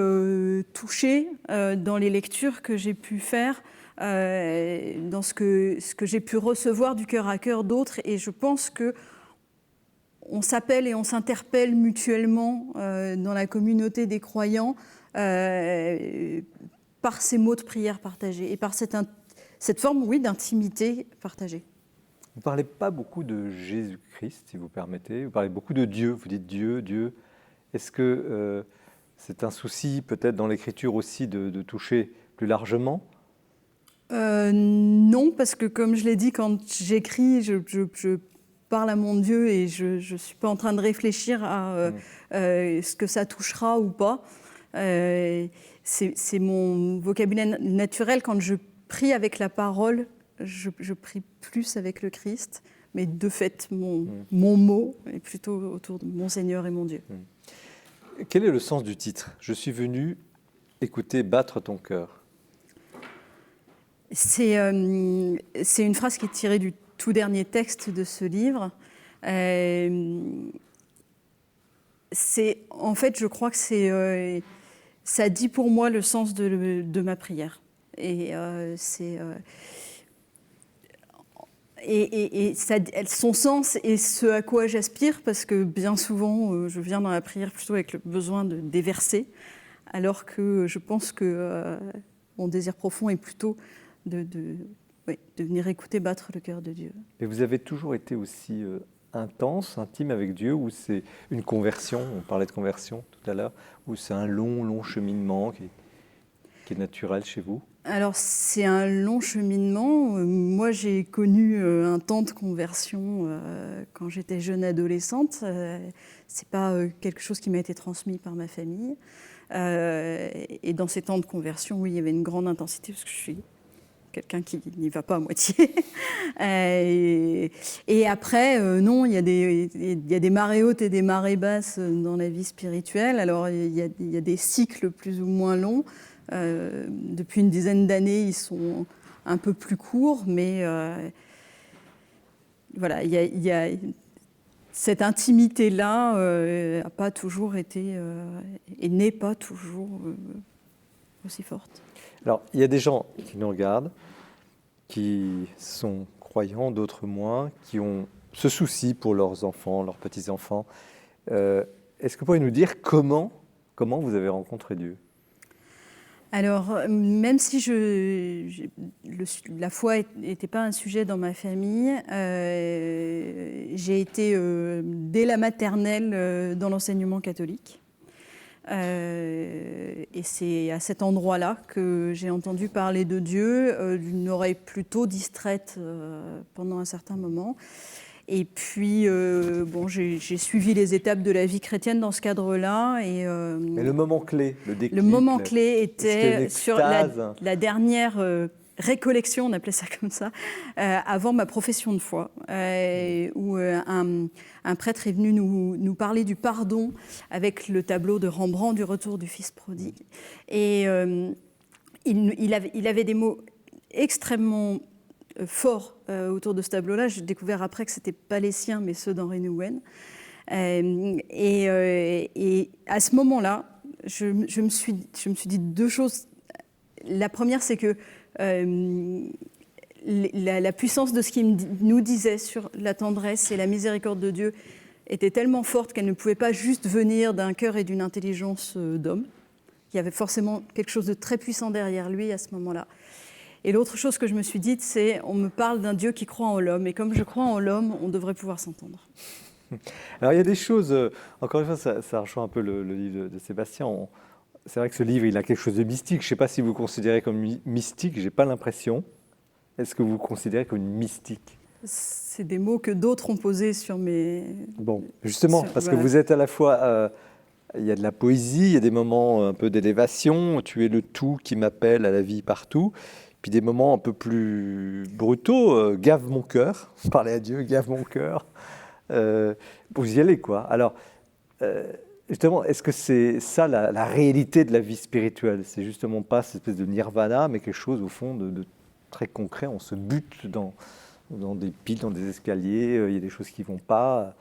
touchée dans les lectures que j'ai pu faire, dans ce que j'ai pu recevoir du cœur à cœur d'autres, et je pense qu'on s'appelle et on s'interpelle mutuellement dans la communauté des croyants par ces mots de prière partagés et par cette forme, oui, d'intimité partagée. Vous ne parlez pas beaucoup de Jésus-Christ, si vous permettez. Vous parlez beaucoup de Dieu. Vous dites Dieu, Dieu. Est-ce que c'est un souci peut-être dans l'écriture aussi de toucher plus largement ? Non, parce que comme je l'ai dit, quand j'écris, je parle à mon Dieu et je ne suis pas en train de réfléchir à ce que ça touchera ou pas. C'est mon vocabulaire naturel. Quand je prie avec la parole, je prie plus avec le Christ, mais de fait, mon mot est plutôt autour de mon Seigneur et mon Dieu. Quel est le sens du titre ? Je suis venu écouter battre ton cœur. C'est une phrase qui est tirée du tout dernier texte de ce livre. En fait, je crois que ça dit pour moi le sens de ma prière. Et son sens est ce à quoi j'aspire, parce que bien souvent, je viens dans la prière plutôt avec le besoin de déverser, alors que je pense que mon désir profond est plutôt de venir écouter battre le cœur de Dieu. Et vous avez toujours été aussi intense, intime avec Dieu, ou c'est une conversion, on parlait de conversion tout à l'heure, ou c'est un long cheminement qui est naturel chez vous ? Alors, c'est un long cheminement. Moi, j'ai connu un temps de conversion quand j'étais jeune adolescente. C'est pas quelque chose qui m'a été transmis par ma famille. Et dans ces temps de conversion, oui, il y avait une grande intensité, parce que je suis quelqu'un qui n'y va pas à moitié. Et après, non, il y a des marées hautes et des marées basses dans la vie spirituelle. Alors, il y a des cycles plus ou moins longs. Depuis une dizaine d'années, ils sont un peu plus courts, mais voilà, il y a cette intimité-là n'a pas toujours été et n'est pas toujours aussi forte. Alors, il y a des gens qui nous regardent, qui sont croyants, d'autres moins, qui ont ce souci pour leurs enfants, leurs petits-enfants. Est-ce que vous pourriez nous dire comment vous avez rencontré Dieu ? Alors, même si la foi n'était pas un sujet dans ma famille, j'ai été dès la maternelle dans l'enseignement catholique. Et c'est à cet endroit-là que j'ai entendu parler de Dieu d'une oreille plutôt distraite pendant un certain moment. Et puis, j'ai suivi les étapes de la vie chrétienne dans ce cadre-là. Mais le moment clé, le déclic. Le moment clé était sur la dernière récollection, on appelait ça comme ça, avant ma profession de foi, où un prêtre est venu nous parler du pardon avec le tableau de Rembrandt du Retour du Fils prodigue. Et il avait des mots extrêmement forts autour de ce tableau-là. J'ai découvert après que ce n'étaient pas les siens, mais ceux d'Henri Nouwen. Et à ce moment-là, je me suis dit deux choses. La première, c'est que la puissance de ce qu'il nous disait sur la tendresse et la miséricorde de Dieu était tellement forte qu'elle ne pouvait pas juste venir d'un cœur et d'une intelligence d'homme. Il y avait forcément quelque chose de très puissant derrière lui à ce moment-là. Et l'autre chose que je me suis dite, c'est on me parle d'un Dieu qui croit en l'homme. Et comme je crois en l'homme, on devrait pouvoir s'entendre. Alors il y a des choses, encore une fois, ça rejoint un peu le livre de Sébastien. C'est vrai que ce livre, il a quelque chose de mystique. Je ne sais pas si vous le considérez comme mystique, je n'ai pas l'impression. Est-ce que vous le considérez comme une mystique ? C'est des mots que d'autres ont posés sur mes... Bon, justement, parce que vous êtes à la fois... il y a de la poésie, il y a des moments un peu d'élévation, tu es le tout qui m'appelle à la vie partout, puis des moments un peu plus brutaux, gave mon cœur, parler à Dieu, gave mon cœur, vous y allez quoi. Alors... justement, est-ce que c'est ça la réalité de la vie spirituelle ? C'est justement pas cette espèce de nirvana, mais quelque chose au fond de très concret. On se bute dans des piles, dans des escaliers, il y a des choses qui ne vont pas.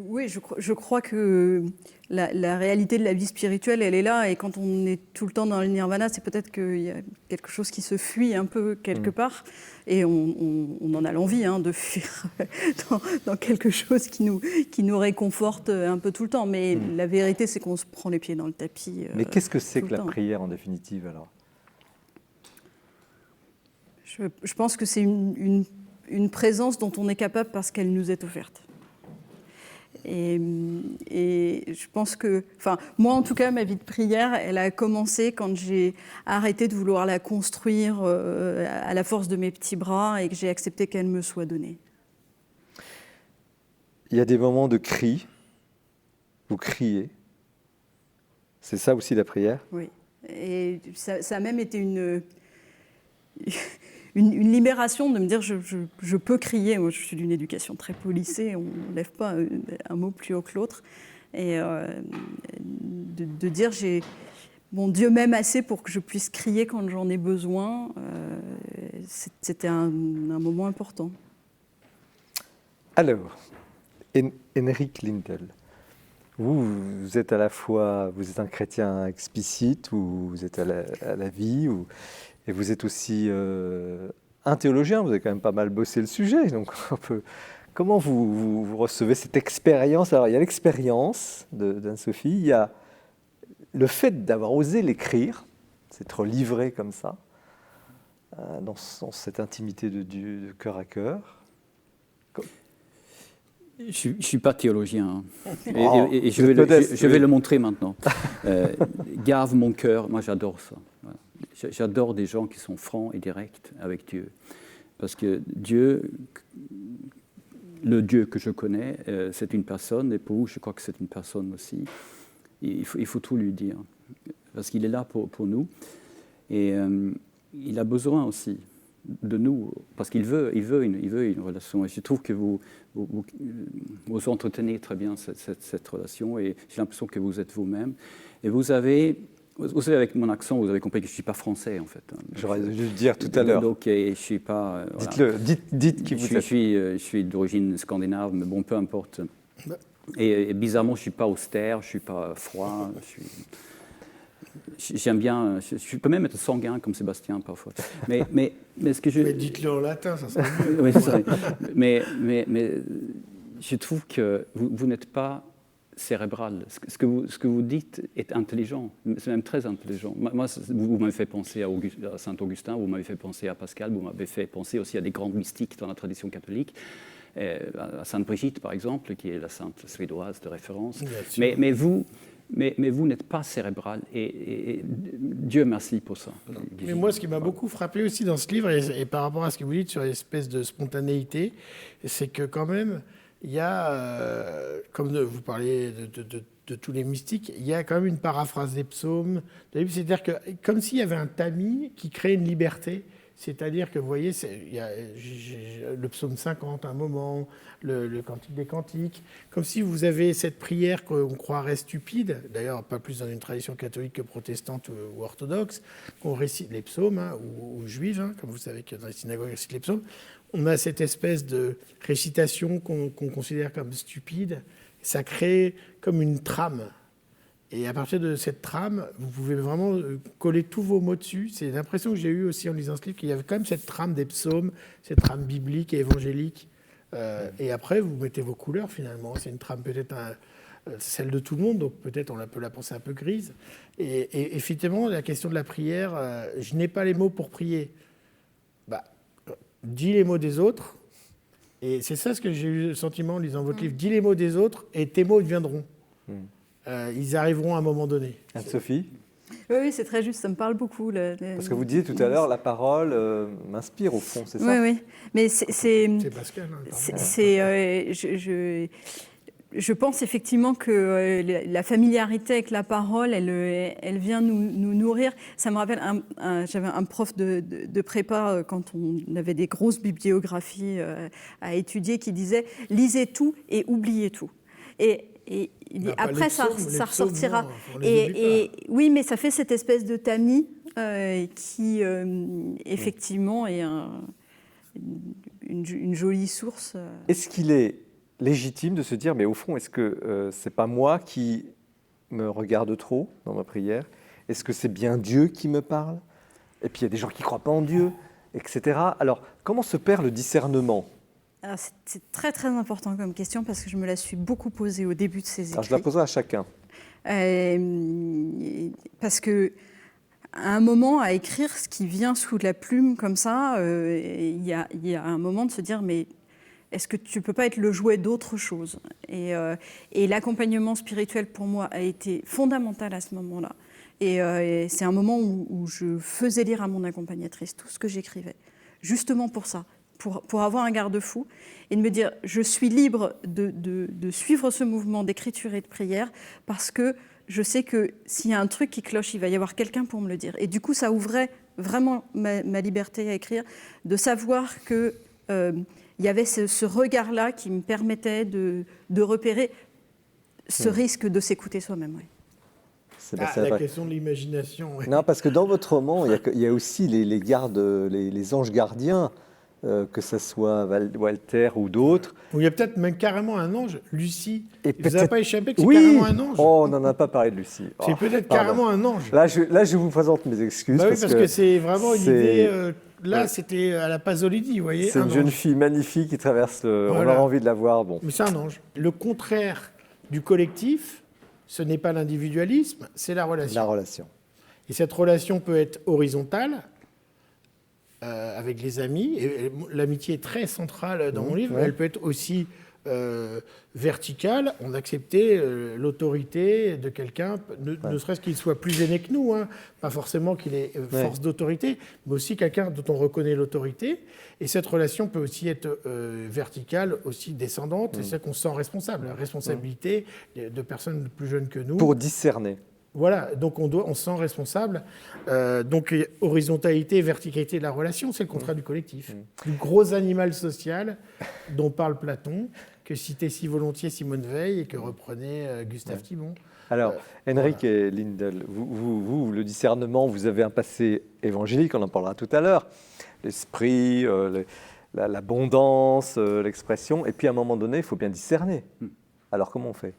Oui, je crois que la réalité de la vie spirituelle, elle est là. Et quand on est tout le temps dans le nirvana, c'est peut-être qu'il y a quelque chose qui se fuit un peu quelque part. Et on en a l'envie de fuir dans quelque chose qui nous réconforte un peu tout le temps. Mais la vérité, c'est qu'on se prend les pieds dans le tapis. Mais qu'est-ce que c'est que la prière en définitive alors ? Je pense que c'est une présence dont on est capable parce qu'elle nous est offerte. Et je pense que, moi en tout cas, ma vie de prière, elle a commencé quand j'ai arrêté de vouloir la construire à la force de mes petits bras et que j'ai accepté qu'elle me soit donnée. Il y a des moments de cri, vous criez. C'est ça aussi la prière ? Oui, et ça a même été une libération de me dire je peux crier. Moi, je suis d'une éducation très policée, on ne lève pas un mot plus haut que l'autre. Et de dire mon Dieu m'aime assez pour que je puisse crier quand j'en ai besoin, c'était un moment important. Alors, Henrik Lindell, vous êtes à la fois, vous êtes un chrétien explicite, ou vous êtes à la vie, et vous êtes aussi un théologien, vous avez quand même pas mal bossé le sujet. Donc comment vous recevez cette expérience ? Alors il y a l'expérience d'Anne-Sophie, il y a le fait d'avoir osé l'écrire, s'être livré comme ça, dans cette intimité de Dieu, de cœur à cœur. Je ne suis pas théologien, et je vais le montrer maintenant. Gave mon cœur, moi j'adore ça. Voilà. J'adore des gens qui sont francs et directs avec Dieu. Parce que Dieu, le Dieu que je connais, c'est une personne, et pour vous, je crois que c'est une personne aussi. Il faut tout lui dire, parce qu'il est là pour nous. Et il a besoin aussi de nous, parce qu'il veut une relation. Et je trouve que vous entretenez très bien cette relation, et j'ai l'impression que vous êtes vous-même. Et vous savez, avec mon accent, vous avez compris que je ne suis pas français, en fait. J'aurais dû le dire tout à l'heure. Donc, je ne suis pas... Dites-le, dites qui vous êtes. Je suis d'origine scandinave, mais bon, peu importe. Et bizarrement, je ne suis pas austère, je ne suis pas froid, j'aime bien... Je peux même être sanguin, comme Sébastien, parfois. Mais ce que Mais dites-le en latin, ça serait mieux. Oui, c'est vrai. Mais je trouve que vous n'êtes pas cérébral. Ce que vous dites est intelligent, c'est même très intelligent. Moi, vous m'avez fait penser à Saint-Augustin, vous m'avez fait penser à Pascal, vous m'avez fait penser aussi à des grands mystiques dans la tradition catholique, à Sainte Brigitte, par exemple, qui est la sainte suédoise de référence. Mais vous, Mais vous n'êtes pas cérébral, et Dieu merci pour ça. Mais moi, ce qui m'a beaucoup frappé aussi dans ce livre, et par rapport à ce que vous dites sur l'espèce de spontanéité, c'est que quand même, il y a, comme vous parlez de tous les mystiques, il y a quand même une paraphrase des psaumes. C'est-à-dire que comme s'il y avait un tamis qui crée une liberté. C'est-à-dire que, vous voyez, il y a le psaume 50 à un moment, le cantique des cantiques, comme si vous avez cette prière qu'on croirait stupide, d'ailleurs pas plus dans une tradition catholique que protestante ou orthodoxe, qu'on récite les psaumes, ou juive, comme vous savez que dans les synagogues on récite les psaumes. On a cette espèce de récitation qu'on considère comme stupide. Ça crée comme une trame. Et à partir de cette trame, vous pouvez vraiment coller tous vos mots dessus. C'est l'impression que j'ai eue aussi en lisant ce livre, qu'il y avait quand même cette trame des psaumes, cette trame biblique et évangélique. Et après, vous mettez vos couleurs, finalement. C'est une trame peut-être celle de tout le monde, donc peut-être on peut la penser un peu grise. Et effectivement, la question de la prière, je n'ai pas les mots pour prier. Dis les mots des autres. Et c'est ça ce que j'ai eu le sentiment en lisant votre livre. Dis les mots des autres et tes mots viendront. Ils arriveront à un moment donné. Anne-Sophie ? Oui, c'est très juste, ça me parle beaucoup. Parce que vous disiez tout à l'heure, la parole m'inspire au fond, c'est ça ? Oui, mais c'est Pascal. Je pense effectivement que la familiarité avec la parole, elle vient nous nourrir. Ça me rappelle, j'avais un prof de prépa quand on avait des grosses bibliographies à étudier qui disait « lisez tout et oubliez tout ». Et après, ça ressortira. Oui, mais ça fait cette espèce de tamis qui, effectivement, est une jolie source. Est-ce qu'il est légitime de se dire, mais au fond, est-ce que c'est pas moi qui me regarde trop dans ma prière ? Est-ce que c'est bien Dieu qui me parle ? Et puis il y a des gens qui ne croient pas en Dieu, etc. Alors, comment se perd le discernement ? Alors, c'est très très important comme question parce que je me la suis beaucoup posée au début de ces écrits. Alors, je la poserai à chacun. Parce que à un moment, à écrire ce qui vient sous la plume comme ça, il y a un moment de se dire mais est-ce que tu ne peux pas être le jouet d'autre chose ? Et l'accompagnement spirituel pour moi a été fondamental à ce moment-là. Et c'est un moment où je faisais lire à mon accompagnatrice tout ce que j'écrivais, justement pour ça. Pour avoir un garde-fou et de me dire je suis libre de suivre ce mouvement d'écriture et de prière parce que je sais que s'il y a un truc qui cloche, il va y avoir quelqu'un pour me le dire. Et du coup, ça ouvrait vraiment ma liberté à écrire, de savoir qu'il y avait ce regard-là qui me permettait de repérer ce risque de s'écouter soi-même. Oui. La question de l'imagination. Oui. Non, parce que dans votre roman, il y a aussi les gardes, les anges gardiens, que ce soit Walter ou d'autres. Il y a peut-être même carrément un ange, Lucie. Et vous n'avez pas échappé que c'est oui, carrément un ange. Oh, on n'en a pas parlé de Lucie. C'est peut-être carrément un ange. Là, je vous présente mes excuses. Bah oui, parce que c'est vraiment une idée... là, c'était à la Pasolini, vous voyez. C'est une jeune fille magnifique qui traverse Voilà. On a envie de la voir. Bon. Mais c'est un ange. Le contraire du collectif, ce n'est pas l'individualisme, c'est la relation. La relation. Et cette relation peut être horizontale, avec les amis. Et l'amitié est très centrale dans mon livre. Ouais. Elle peut être aussi verticale. On acceptait l'autorité de quelqu'un, ne serait-ce qu'il soit plus aîné que nous, pas forcément qu'il ait force d'autorité, mais aussi quelqu'un dont on reconnaît l'autorité. Et cette relation peut aussi être verticale, aussi descendante. C'est ça qu'on se sent responsable. La responsabilité de personnes plus jeunes que nous. Pour discerner. Voilà, donc on se sent responsable. Donc horizontalité et verticalité de la relation, c'est le contraire du collectif. Du gros animal social dont parle Platon, que citait si volontiers Simone Veil et que reprenait Gustave Thibon. Alors, Henrik et Lindell, vous, le discernement, vous avez un passé évangélique, on en parlera tout à l'heure. L'esprit, l'abondance, l'expression, et puis à un moment donné, il faut bien discerner. Alors comment on fait ?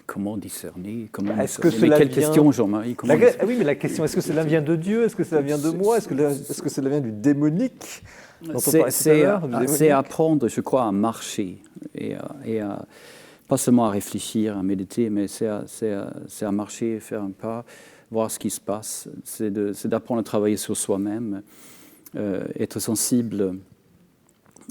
Comment discerner Est-ce que cela quelle vient... question, Jean-Marie? Oui, mais la question, est-ce que cela vient de Dieu? Est-ce que cela vient de moi? Est-ce que cela vient du démonique? C'est apprendre, je crois, à marcher et pas seulement à réfléchir, à méditer, mais c'est à marcher, faire un pas, voir ce qui se passe. C'est d'apprendre à travailler sur soi-même, être sensible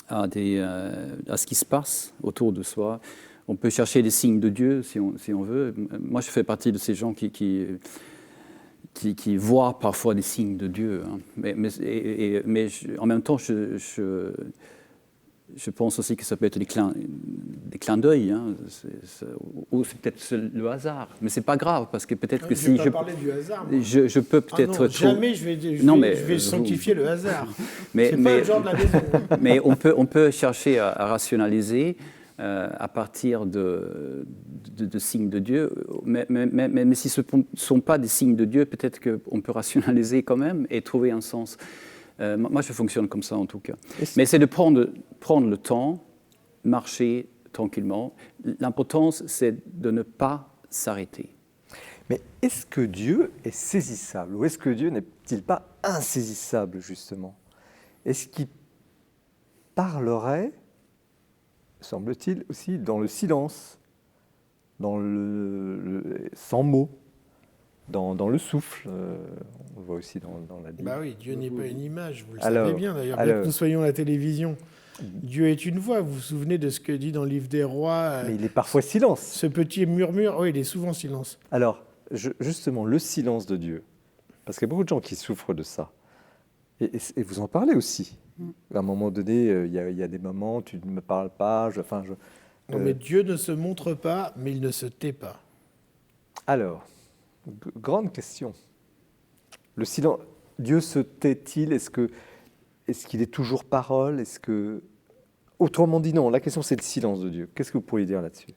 à ce qui se passe autour de soi, On peut chercher des signes de Dieu si on veut. Moi, je fais partie de ces gens qui voient parfois des signes de Dieu. Hein. Mais en même temps, je pense aussi que ça peut être des clins d'œil. Hein. Ou c'est peut-être le hasard. Mais ce n'est pas grave, parce que peut-être que si... Je ne vais pas parler du hasard. Je peux peut-être... Jamais je vais sanctifier le hasard. C'est pas le genre de la maison. Mais on peut chercher à rationaliser à partir de signes de Dieu. Mais si ce ne sont pas des signes de Dieu, peut-être qu'on peut rationaliser quand même et trouver un sens. Moi, je fonctionne comme ça, en tout cas. Mais c'est de prendre le temps, marcher tranquillement. L'important, c'est de ne pas s'arrêter. Mais est-ce que Dieu est saisissable ou est-ce que Dieu n'est-il pas insaisissable, justement? Est-ce qu'il parlerait, semble-t-il, aussi dans le silence, dans sans mots, dans le souffle? On le voit aussi dans la Bible. Bah oui, Dieu n'est pas une image, vous le savez bien d'ailleurs, bien que nous soyons à la télévision. Dieu est une voix, vous vous souvenez de ce que dit dans le livre des Rois? Mais il est parfois silence. Ce petit murmure, oui, il est souvent silence. Alors, justement, le silence de Dieu, parce qu'il y a beaucoup de gens qui souffrent de ça, et vous en parlez aussi. À un moment donné, il y a des moments, tu ne me parles pas, Non, mais Dieu ne se montre pas, mais il ne se tait pas. Alors, grande question. Le silence, Dieu se tait-il? Est-ce qu'il est toujours parole? Autrement dit, non, la question c'est le silence de Dieu. Qu'est-ce que vous pourriez dire là-dessus?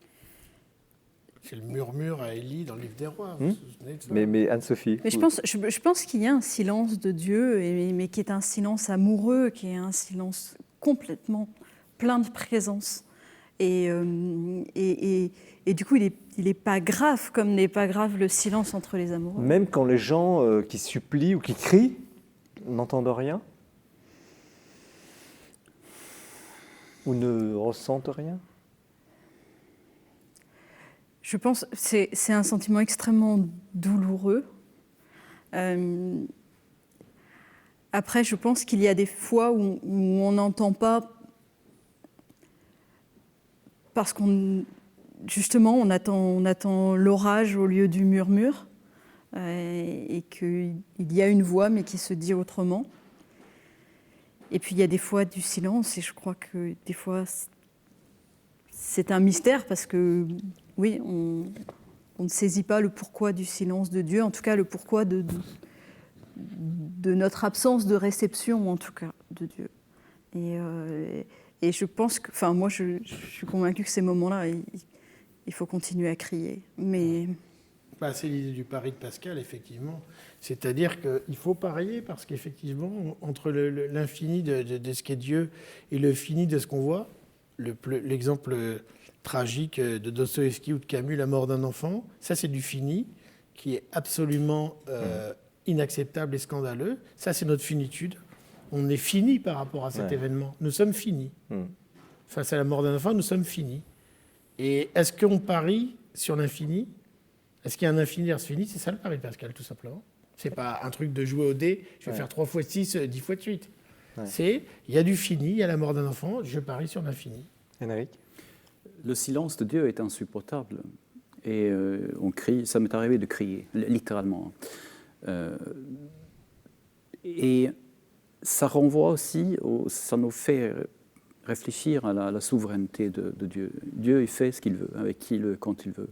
C'est le murmure à Élie dans le livre des Rois. Vous vous souvenez de ça? Mais Anne-Sophie, Mais je pense qu'il y a un silence de Dieu, mais qui est un silence amoureux, qui est un silence complètement plein de présence. Et du coup, il n'est pas grave, comme n'est pas grave le silence entre les amoureux. même quand les gens qui supplient ou qui crient n'entendent rien ou ne ressentent rien? Je pense que c'est un sentiment extrêmement douloureux. Après, je pense qu'il y a des fois où on n'entend pas parce justement, on attend l'orage au lieu du murmure et qu'il y a une voix mais qui se dit autrement. Et puis il y a des fois du silence et je crois que des fois c'est un mystère parce que oui, on ne saisit pas le pourquoi du silence de Dieu, en tout cas le pourquoi de notre absence de réception, en tout cas, de Dieu. Et je pense que, enfin, moi, je suis convaincue que ces moments-là, il faut continuer à crier. Mais c'est l'idée du pari de Pascal, effectivement. C'est-à-dire qu'il faut parier parce qu'effectivement, entre l'infini de ce qu'est Dieu et le fini de ce qu'on voit, l'exemple tragique de Dostoïevski ou de Camus, La mort d'un enfant, ça c'est du fini, qui est absolument inacceptable et scandaleux. Ça c'est notre finitude. On est fini par rapport à cet événement. Nous sommes finis. Face à la mort d'un enfant, nous sommes finis. Et est-ce qu'on parie sur l'infini? Est-ce qu'il y a un infini vers ce fini? C'est ça le pari de Pascal, tout simplement. C'est pas un truc de jouer au dé, je vais faire 3 x 6, 10 x 8. C'est, il y a du fini, il y a la mort d'un enfant, je parie sur l'infini. Henrik? Le silence de Dieu est insupportable. Et on crie, ça m'est arrivé de crier, littéralement. Et ça renvoie aussi, ça nous fait réfléchir à la souveraineté de Dieu. Dieu, il fait ce qu'il veut, avec qui il veut, quand il veut.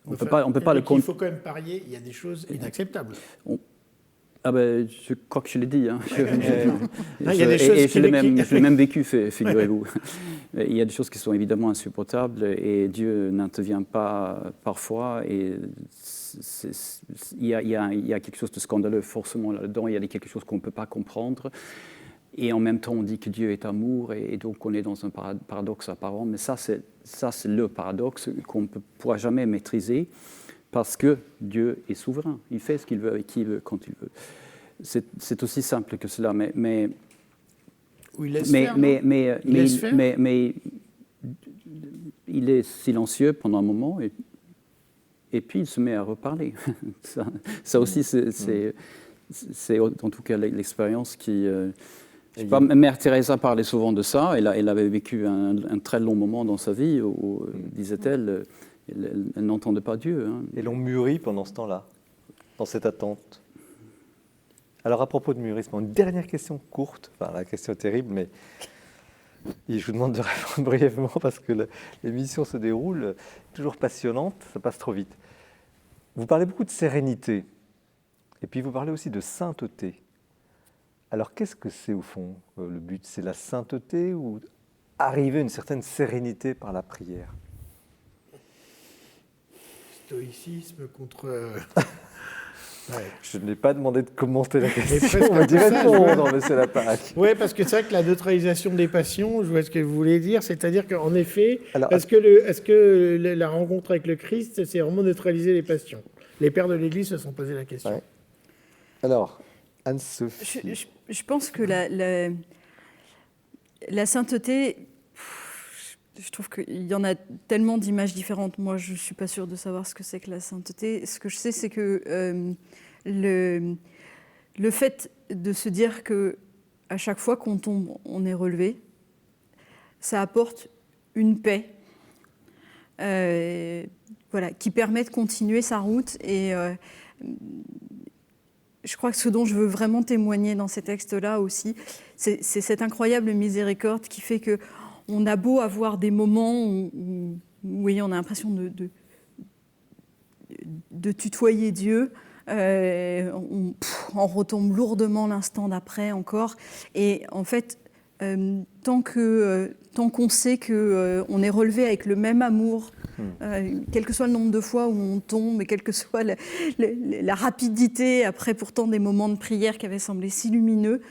On peut pas le Il faut quand même parier, il y a des choses inacceptables. Je crois que je l'ai dit. Hein. Je l'ai même vécu, figurez-vous. Il y a des choses qui sont évidemment insupportables et Dieu n'intervient pas parfois. Et il y a quelque chose de scandaleux forcément là-dedans. Il y a quelque chose qu'on ne peut pas comprendre. Et en même temps, on dit que Dieu est amour et donc on est dans un paradoxe apparent. Mais ça, c'est le paradoxe qu'on ne pourra jamais maîtriser. Parce que Dieu est souverain, il fait ce qu'il veut avec qui il veut, quand il veut. C'est aussi simple que cela, mais il est silencieux pendant un moment et puis il se met à reparler. Ça aussi, c'est en tout cas l'expérience qui Mère Teresa parlait souvent de ça. Elle avait vécu un très long moment dans sa vie où, disait-elle, elle n'entendait pas Dieu. Hein. Et l'on mûrit pendant ce temps-là, dans cette attente. Alors, à propos de mûrissement, une dernière question courte. Enfin, la question est terrible, mais je vous demande de répondre brièvement parce que l'émission se déroule toujours passionnante, ça passe trop vite. Vous parlez beaucoup de sérénité, et puis vous parlez aussi de sainteté. Alors, qu'est-ce que c'est au fond le but? C'est la sainteté ou arriver à une certaine sérénité par la prière? Stoïcisme contre... Ouais. Je n'ai pas demandé de commenter la question, on va dire répondre, monsieur Laparac. Oui, parce que c'est vrai que la neutralisation des passions, je vois ce que vous voulez dire, c'est-à-dire qu'en effet, alors, est-ce que la rencontre avec le Christ, c'est vraiment neutraliser les passions? Les pères de l'Église se sont posé la question. Ouais. Alors, Anne-Sophie. Je pense que la sainteté, je trouve qu'il y en a tellement d'images différentes. Moi, je ne suis pas sûre de savoir ce que c'est que la sainteté. Ce que je sais, c'est que le fait de se dire qu'à chaque fois qu'on tombe, on est relevé, ça apporte une paix qui permet de continuer sa route. Et je crois que ce dont je veux vraiment témoigner dans ces textes-là aussi, c'est cette incroyable miséricorde qui fait que on a beau avoir des moments où oui, on a l'impression de tutoyer Dieu, on retombe lourdement l'instant d'après encore. Et en fait, tant qu'on sait qu'on est relevé avec le même amour, quel que soit le nombre de fois où on tombe et quelle que soit la rapidité, après pourtant des moments de prière qui avaient semblé si lumineux,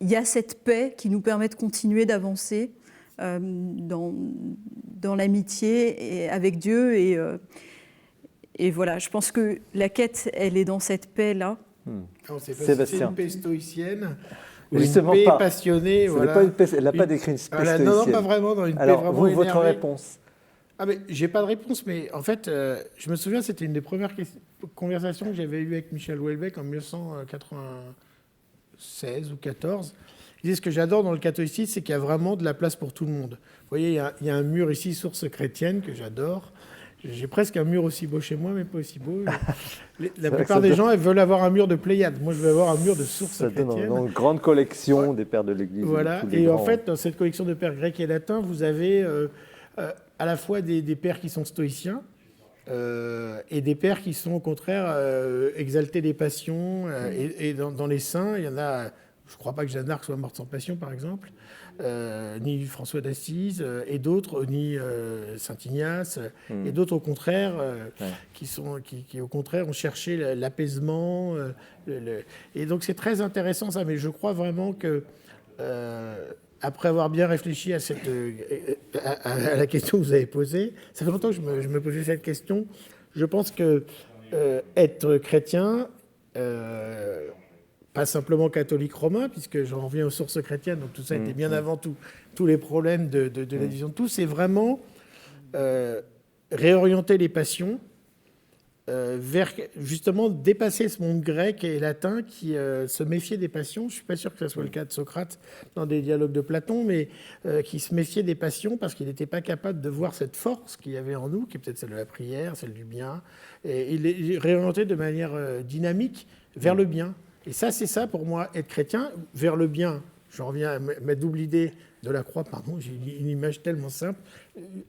il y a cette paix qui nous permet de continuer d'avancer dans l'amitié avec Dieu. Et voilà, je pense que la quête, elle est dans cette paix-là. C'est une paix stoïcienne ou justement, une paix passionnée. Voilà. Pas une paix, elle n'a pas décrit une paix stoïcienne. Non, pas vraiment, dans une paix alors, vraiment énervée. Votre réponse? J'ai pas de réponse, mais en fait, je me souviens, c'était une des premières conversations que j'avais eues avec Michel Houellebecq en 1996 ou 14. Il disait, ce que j'adore dans le catholicisme, c'est qu'il y a vraiment de la place pour tout le monde. Vous voyez, il y a un mur ici, Source chrétienne, que j'adore. J'ai presque un mur aussi beau chez moi, mais pas aussi beau. La plupart des gens elles veulent avoir un mur de Pléiade. Moi, je veux avoir un mur de Source chrétienne. Ça donne une grande collection des pères de l'Église. Voilà. Et en fait, dans cette collection de pères grecs et latins, vous avez à la fois des pères qui sont stoïciens et des pères qui sont au contraire exaltés des passions. Et dans les saints, il y en a... Je ne crois pas que Jeanne d'Arc soit morte sans passion, par exemple, ni François d'Assise, et d'autres, ni Saint Ignace, et d'autres au contraire, qui au contraire ont cherché l'apaisement. Et donc c'est très intéressant ça, mais je crois vraiment que, après avoir bien réfléchi à la question que vous avez posée, ça fait longtemps que je me posais cette question, je pense que être chrétien... pas simplement catholique romain, puisque j'en reviens aux sources chrétiennes, donc tout ça était bien avant tous les problèmes de la vision de tout, c'est vraiment réorienter les passions vers justement dépasser ce monde grec et latin qui se méfiait des passions. Je ne suis pas sûr que ce soit le cas de Socrate dans des dialogues de Platon, mais qui se méfiait des passions parce qu'il n'était pas capable de voir cette force qu'il y avait en nous, qui est peut-être celle de la prière, celle du bien, et il est réorienté de manière dynamique vers le bien. Et ça, c'est ça pour moi, être chrétien, vers le bien. J'en reviens à ma double idée de la croix, pardon, j'ai une image tellement simple,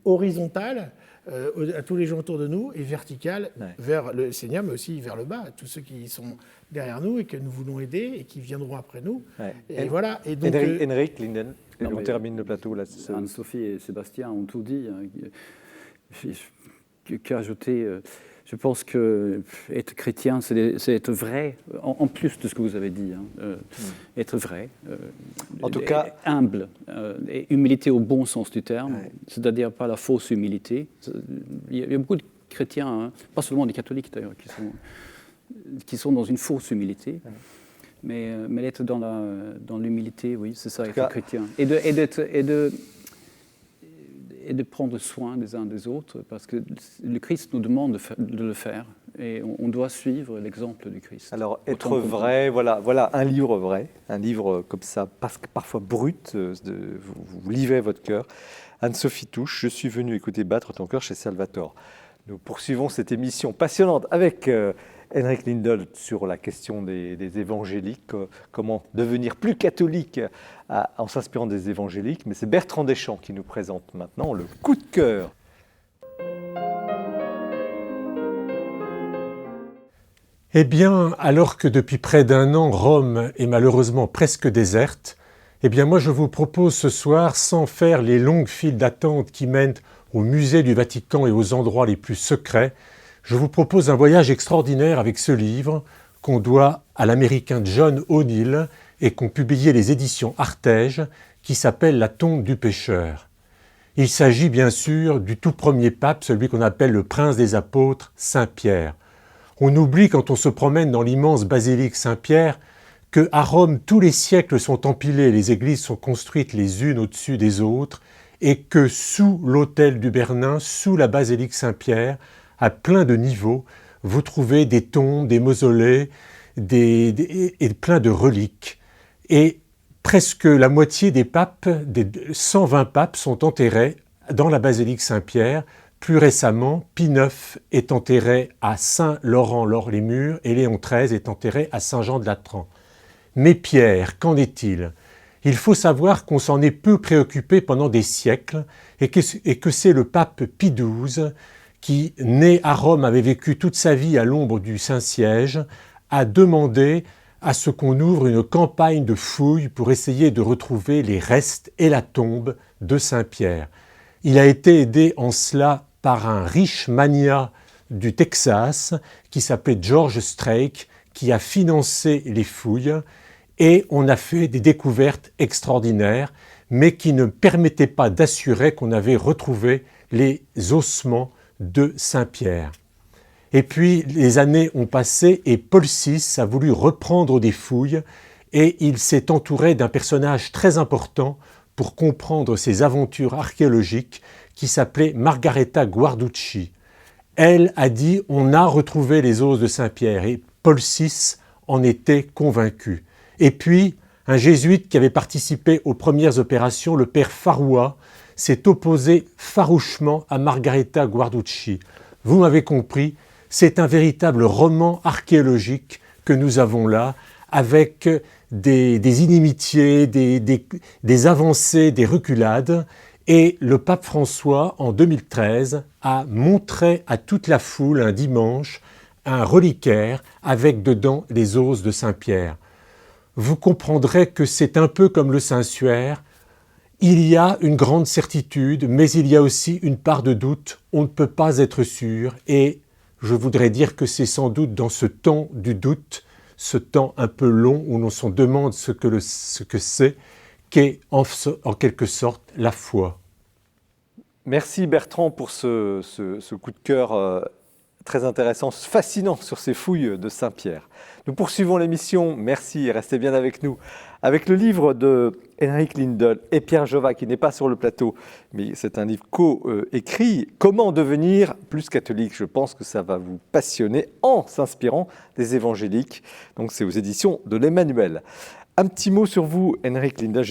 horizontale à tous les gens autour de nous et verticale vers le Seigneur, mais aussi vers le bas, tous ceux qui sont derrière nous et que nous voulons aider et qui viendront après nous. Et voilà. Et donc, Henrik Linden, on termine le plateau là. Anne-Sophie et Sébastien ont tout dit. Qu'ajouter je pense qu'être chrétien, c'est être vrai, en plus de ce que vous avez dit, être vrai, en tout cas humble, et humilité au bon sens du terme, c'est-à-dire pas la fausse humilité. Il y a beaucoup de chrétiens, pas seulement des catholiques d'ailleurs, qui sont dans une fausse humilité, mais être dans l'humilité, oui, c'est ça, être chrétien. Et de prendre soin des uns des autres, parce que le Christ nous demande de le faire. et on doit suivre l'exemple du Christ. Alors, être vrai, voilà un livre vrai, un livre comme ça, parfois brut, vous livrez votre cœur. Anne-Sophie Touche, je suis venue écouter battre ton cœur chez Salvatore. Nous poursuivons cette émission passionnante avec Henrik Lindolt sur la question des évangéliques, comment devenir plus catholique en s'inspirant des évangéliques. Mais c'est Bertrand Deschamps qui nous présente maintenant le coup de cœur. Eh bien, alors que depuis près d'1 an, Rome est malheureusement presque déserte, eh bien moi je vous propose ce soir, sans faire les longues files d'attente qui mènent au musée du Vatican et aux endroits les plus secrets, je vous propose un voyage extraordinaire avec ce livre qu'on doit à l'américain John O'Neill et qu'ont publié les éditions Artege, qui s'appelle La tombe du pécheur. Il s'agit bien sûr du tout premier pape, celui qu'on appelle le prince des apôtres, Saint Pierre. On oublie quand on se promène dans l'immense basilique Saint-Pierre qu'à Rome, tous les siècles sont empilés, les églises sont construites les unes au-dessus des autres, et que sous l'autel du Bernin, sous la basilique Saint-Pierre, à plein de niveaux, vous trouvez des tombes, des mausolées, et plein de reliques. Et presque la moitié des papes, des 120 papes, sont enterrés dans la basilique Saint-Pierre. Plus récemment, Pie IX est enterré à Saint-Laurent-les-Murs et Léon XIII est enterré à Saint-Jean-de-Latran. Mais Pierre, qu'en est-il ? Il faut savoir qu'on s'en est peu préoccupé pendant des siècles et que c'est le pape Pie XII qui, né à Rome, avait vécu toute sa vie à l'ombre du Saint-Siège, a demandé à ce qu'on ouvre une campagne de fouilles pour essayer de retrouver les restes et la tombe de Saint-Pierre. Il a été aidé en cela par un riche magnat du Texas qui s'appelait George Strake, qui a financé les fouilles, et on a fait des découvertes extraordinaires, mais qui ne permettaient pas d'assurer qu'on avait retrouvé les ossements de Saint-Pierre. Et puis les années ont passé et Paul VI a voulu reprendre des fouilles et il s'est entouré d'un personnage très important pour comprendre ses aventures archéologiques qui s'appelait Margareta Guarducci. Elle a dit « on a retrouvé les os de Saint-Pierre » et Paul VI en était convaincu. Et puis, un jésuite qui avait participé aux premières opérations, le père Faroua, s'est opposé farouchement à Margareta Guarducci. Vous m'avez compris, c'est un véritable roman archéologique que nous avons là, avec des inimitiés, des avancées, des reculades. Et le pape François, en 2013, a montré à toute la foule un dimanche un reliquaire avec dedans les os de Saint-Pierre. Vous comprendrez que c'est un peu comme le Saint-Suaire. Il y a une grande certitude, mais il y a aussi une part de doute. On ne peut pas être sûr. Et je voudrais dire que c'est sans doute dans ce temps du doute, ce temps un peu long où l'on se demande ce que c'est, qu'est en quelque sorte la foi. Merci Bertrand pour ce coup de cœur très intéressant, fascinant sur ces fouilles de Saint-Pierre. Nous poursuivons l'émission, merci, restez bien avec nous, avec le livre de Henrik Lindolt et Pierre Jova, qui n'est pas sur le plateau, mais c'est un livre co-écrit, « Comment devenir plus catholique ?» Je pense que ça va vous passionner en s'inspirant des évangéliques. Donc c'est aux éditions de l'Emmanuel. Un petit mot sur vous, Henrik Lindolt.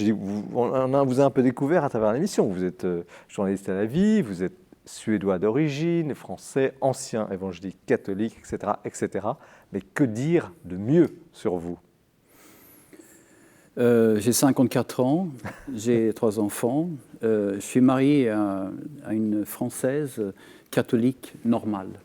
On vous a un peu découvert à travers l'émission. Vous êtes journaliste à la vie, vous êtes suédois d'origine, français, ancien évangélique catholique, etc., etc. Mais que dire de mieux sur vous ? J'ai 54 ans, j'ai 3 enfants. Je suis marié à une Française catholique normale.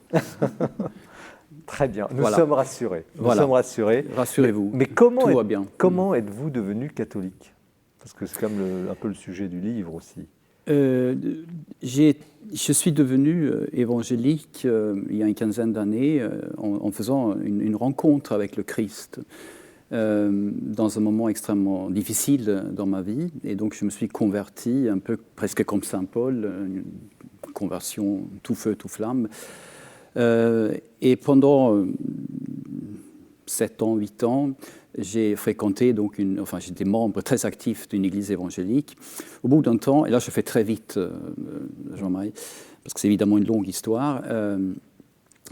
Très bien, nous sommes rassurés. Nous sommes rassurés. Rassurez-vous, mais tout va bien. Comment êtes-vous devenu catholique ? Parce que c'est comme un peu le sujet du livre aussi. Je suis devenu évangélique il y a une quinzaine d'années en faisant une rencontre avec le Christ dans un moment extrêmement difficile dans ma vie. Et donc je me suis converti un peu presque comme Saint Paul, une conversion tout feu, tout flamme. Et pendant 7 ans, 8 ans, j'ai fréquenté donc j'étais membre très actif d'une église évangélique. Au bout d'un temps, et là je fais très vite, Jean-Marie, parce que c'est évidemment une longue histoire,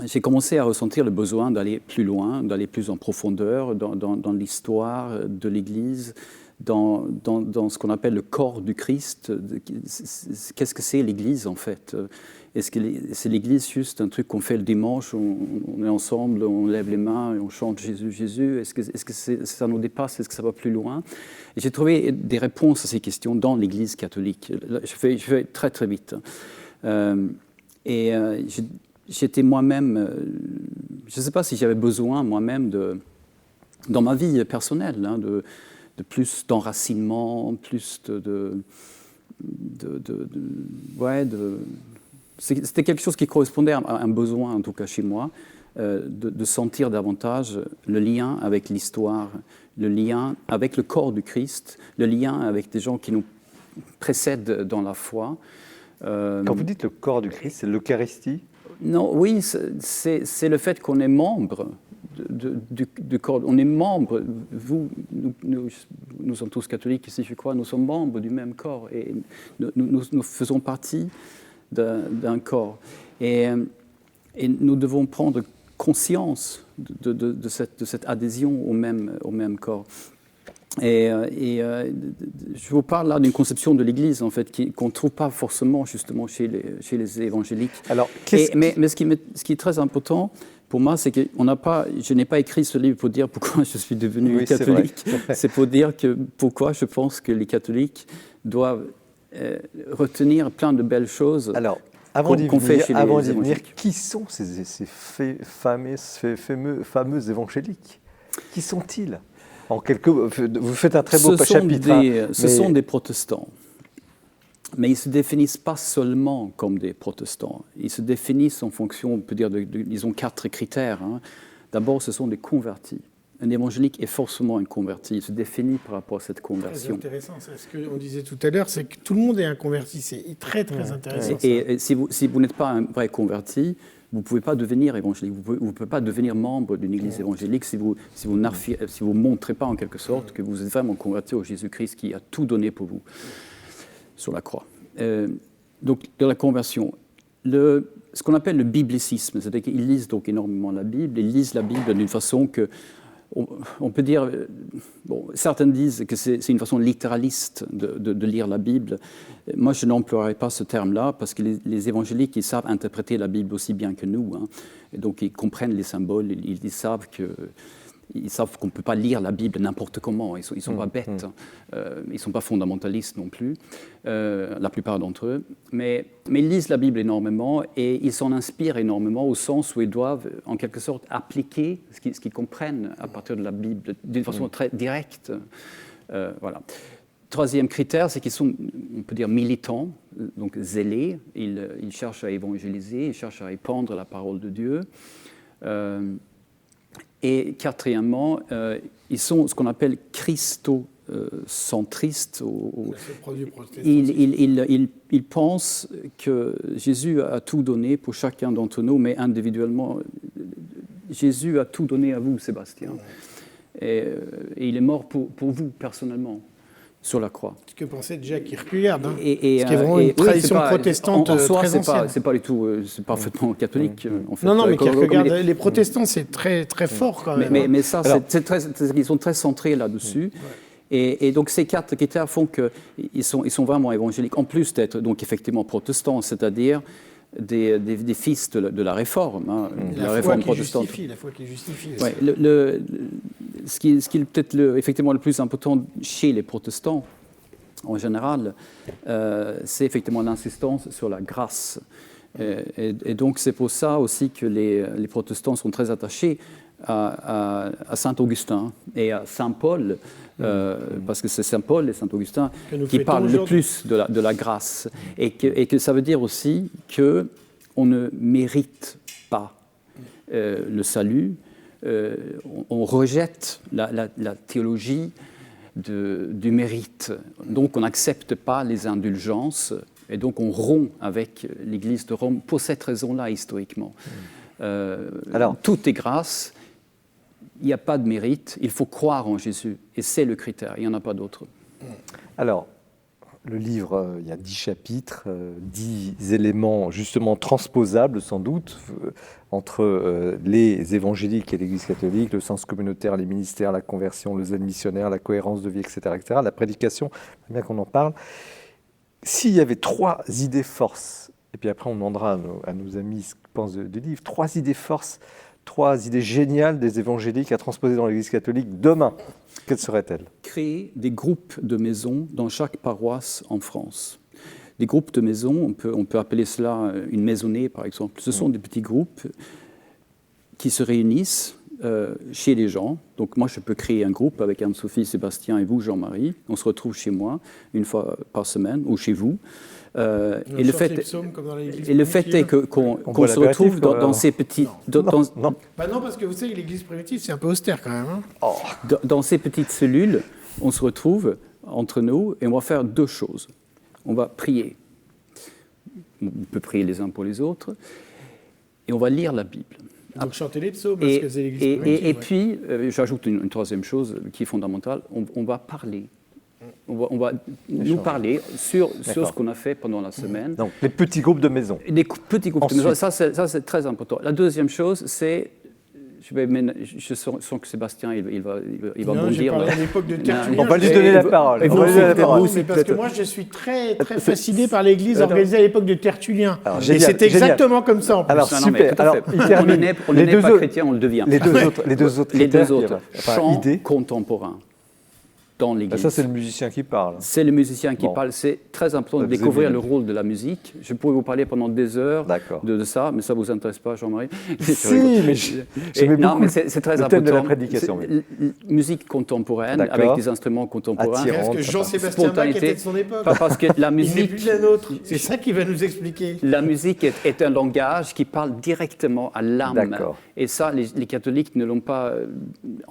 j'ai commencé à ressentir le besoin d'aller plus loin, d'aller plus en profondeur dans l'histoire de l'Église, dans ce qu'on appelle le corps du Christ. Qu'est-ce que c'est l'Église en fait? Est-ce que c'est l'Église juste un truc qu'on fait le dimanche, on est ensemble, on lève les mains et on chante Jésus, Jésus? Est-ce que ça nous dépasse? Est-ce que ça va plus loin? Et j'ai trouvé des réponses à ces questions dans l'Église catholique. Je fais très très vite. J'étais moi-même, je ne sais pas si j'avais besoin moi-même dans ma vie personnelle, hein, de plus d'enracinement, plus c'était quelque chose qui correspondait à un besoin, en tout cas chez moi, de sentir davantage le lien avec l'histoire, le lien avec le corps du Christ, le lien avec des gens qui nous précèdent dans la foi. Quand vous dites le corps du Christ, c'est l'Eucharistie? Non, oui, c'est le fait qu'on est membre du corps. On est membre, nous sommes tous catholiques ici, je crois, nous sommes membres du même corps et nous faisons partie d'un corps. Et nous devons prendre conscience de cette adhésion au même corps. Je vous parle là d'une conception de l'Église en fait qu'on ne trouve pas forcément justement chez les évangéliques. Alors, mais ce qui est très important pour moi, c'est que je n'ai pas écrit ce livre pour dire pourquoi je suis devenu catholique. C'est pour dire pourquoi je pense que les catholiques doivent retenir plein de belles choses. Alors, avant d'y venir, qui sont ces fameux évangéliques? Qui sont-ils? Vous faites un très beau chapitre. Ce sont des protestants. Mais ils ne se définissent pas seulement comme des protestants. Ils se définissent en fonction, on peut dire, disons, 4 critères. Hein. D'abord, ce sont des convertis. Un évangélique est forcément un converti. Il se définit par rapport à cette conversion. C'est intéressant. Ce qu'on disait tout à l'heure, c'est que tout le monde est un converti. C'est très, très intéressant. Et si vous n'êtes pas un vrai converti, vous ne pouvez pas devenir évangélique. Vous ne pouvez pas devenir membre d'une église évangélique si vous ne montrez pas en quelque sorte que vous êtes vraiment converti au Jésus-Christ qui a tout donné pour vous sur la croix. Donc, de la conversion. Ce qu'on appelle le biblicisme, c'est-à-dire qu'ils lisent donc énormément la Bible, ils lisent la Bible d'une façon que on peut dire, certains disent que c'est une façon littéraliste de lire la Bible. Moi, je n'emploierai pas ce terme-là parce que les évangéliques, ils savent interpréter la Bible aussi bien que nous. Hein. Et donc, ils comprennent les symboles, ils savent qu'on ne peut pas lire la Bible n'importe comment. Ils ne sont pas bêtes, ils ne sont pas fondamentalistes non plus, la plupart d'entre eux. Mais ils lisent la Bible énormément et ils s'en inspirent énormément au sens où ils doivent, en quelque sorte, appliquer ce qu'ils comprennent à partir de la Bible d'une façon très directe. Voilà. Troisième critère, c'est qu'ils sont, on peut dire, militants, donc zélés. Ils cherchent à évangéliser, ils cherchent à répandre la parole de Dieu. Et quatrièmement, ils sont ce qu'on appelle christocentristes. Ils pensent que Jésus a tout donné pour chacun d'entre nous, mais individuellement, Jésus a tout donné à vous, Sébastien. Et il est mort pour vous, personnellement, sur la croix. Ce que pensait déjà Kierkegaard, ce qui est vraiment une tradition protestante en soi, très ancienne. C'est pas du tout, c'est parfaitement catholique. En fait. Non, mais Kierkegaard, les protestants, c'est très, très fort quand même. Mais ça, ils sont très centrés là-dessus. Et donc ces 4 critères font qu'ils sont vraiment évangéliques, en plus d'être donc effectivement protestants, c'est-à-dire des fils de la réforme, hein, la réforme protestante. La foi qui justifie. Ouais, ce qui est peut-être effectivement le plus important chez les protestants, en général, c'est effectivement l'insistance sur la grâce. Et donc c'est pour ça aussi que les protestants sont très attachés à Saint Augustin et à Saint Paul, parce que c'est Saint Paul et Saint Augustin qui parlent le plus de la grâce. Et que ça veut dire aussi qu'on ne mérite pas le salut, on rejette la théologie du mérite. Donc on n'accepte pas les indulgences et donc on rompt avec l'Église de Rome pour cette raison-là historiquement. Alors, tout est grâce, il n'y a pas de mérite, il faut croire en Jésus et c'est le critère, il n'y en a pas d'autre. Alors, le livre, il y a 10 chapitres, 10 éléments justement transposables sans doute entre les évangéliques et l'Église catholique, le sens communautaire, les ministères, la conversion, le zèle missionnaire, la cohérence de vie, etc., etc., la prédication, bien qu'on en parle. S'il y avait 3 idées forces, et puis après on demandera à nos amis ce qu'ils pensent du livre, 3 idées forces, 3 idées géniales des évangéliques à transposer dans l'Église catholique demain, quelles seraient-elles? Créer des groupes de maisons dans chaque paroisse en France. Des groupes de maisons, on peut appeler cela une maisonnée par exemple. Ce sont des petits groupes qui se réunissent chez les gens. Donc moi je peux créer un groupe avec Anne-Sophie, Sébastien et vous, Jean-Marie. On se retrouve chez moi une fois par semaine ou chez vous. Et le fait est qu'on se retrouve dans ces petits... Non, parce que vous savez, l'Église primitive, c'est un peu austère quand même. Hein. Dans ces petites cellules, on se retrouve entre nous et on va faire 2 choses. On va prier. On peut prier les uns pour les autres. Et on va lire la Bible. Donc chanter les psaumes, parce que c'est l'Église primitive. Et puis, j'ajoute une 3e chose qui est fondamentale, on va parler. On va nous parler sur ce qu'on a fait pendant la semaine. Donc, les petits groupes de maison. Les petits groupes de maison, ça c'est très important. La 2e chose, c'est... Je sens que Sébastien, il va bondir. À l'époque de Tertullien. On va lui donner la parole. Parce que moi, je suis très fasciné par l'Église organisée à l'époque de Tertullien. Et c'était exactement comme ça en plus. Alors, super. Alors, on n'est pas chrétien, on le devient. Les deux autres chants contemporains dans l'Église. Ça, c'est le musicien qui parle. C'est le musicien qui parle. C'est très important de découvrir le rôle de la musique. Je pourrais vous parler pendant des heures de ça, mais ça ne vous intéresse pas, Jean-Marie? Si, mais j'aimais beaucoup mais c'est très le important. thème de la prédication. Musique contemporaine, avec des instruments contemporains. Parce que Jean-Sébastien Bach était de son époque. Parce que la musique... Il n'est plus de la nôtre. C'est ça qu'il va nous expliquer. La musique est un langage qui parle directement à l'âme. Et ça, les catholiques ne l'ont pas...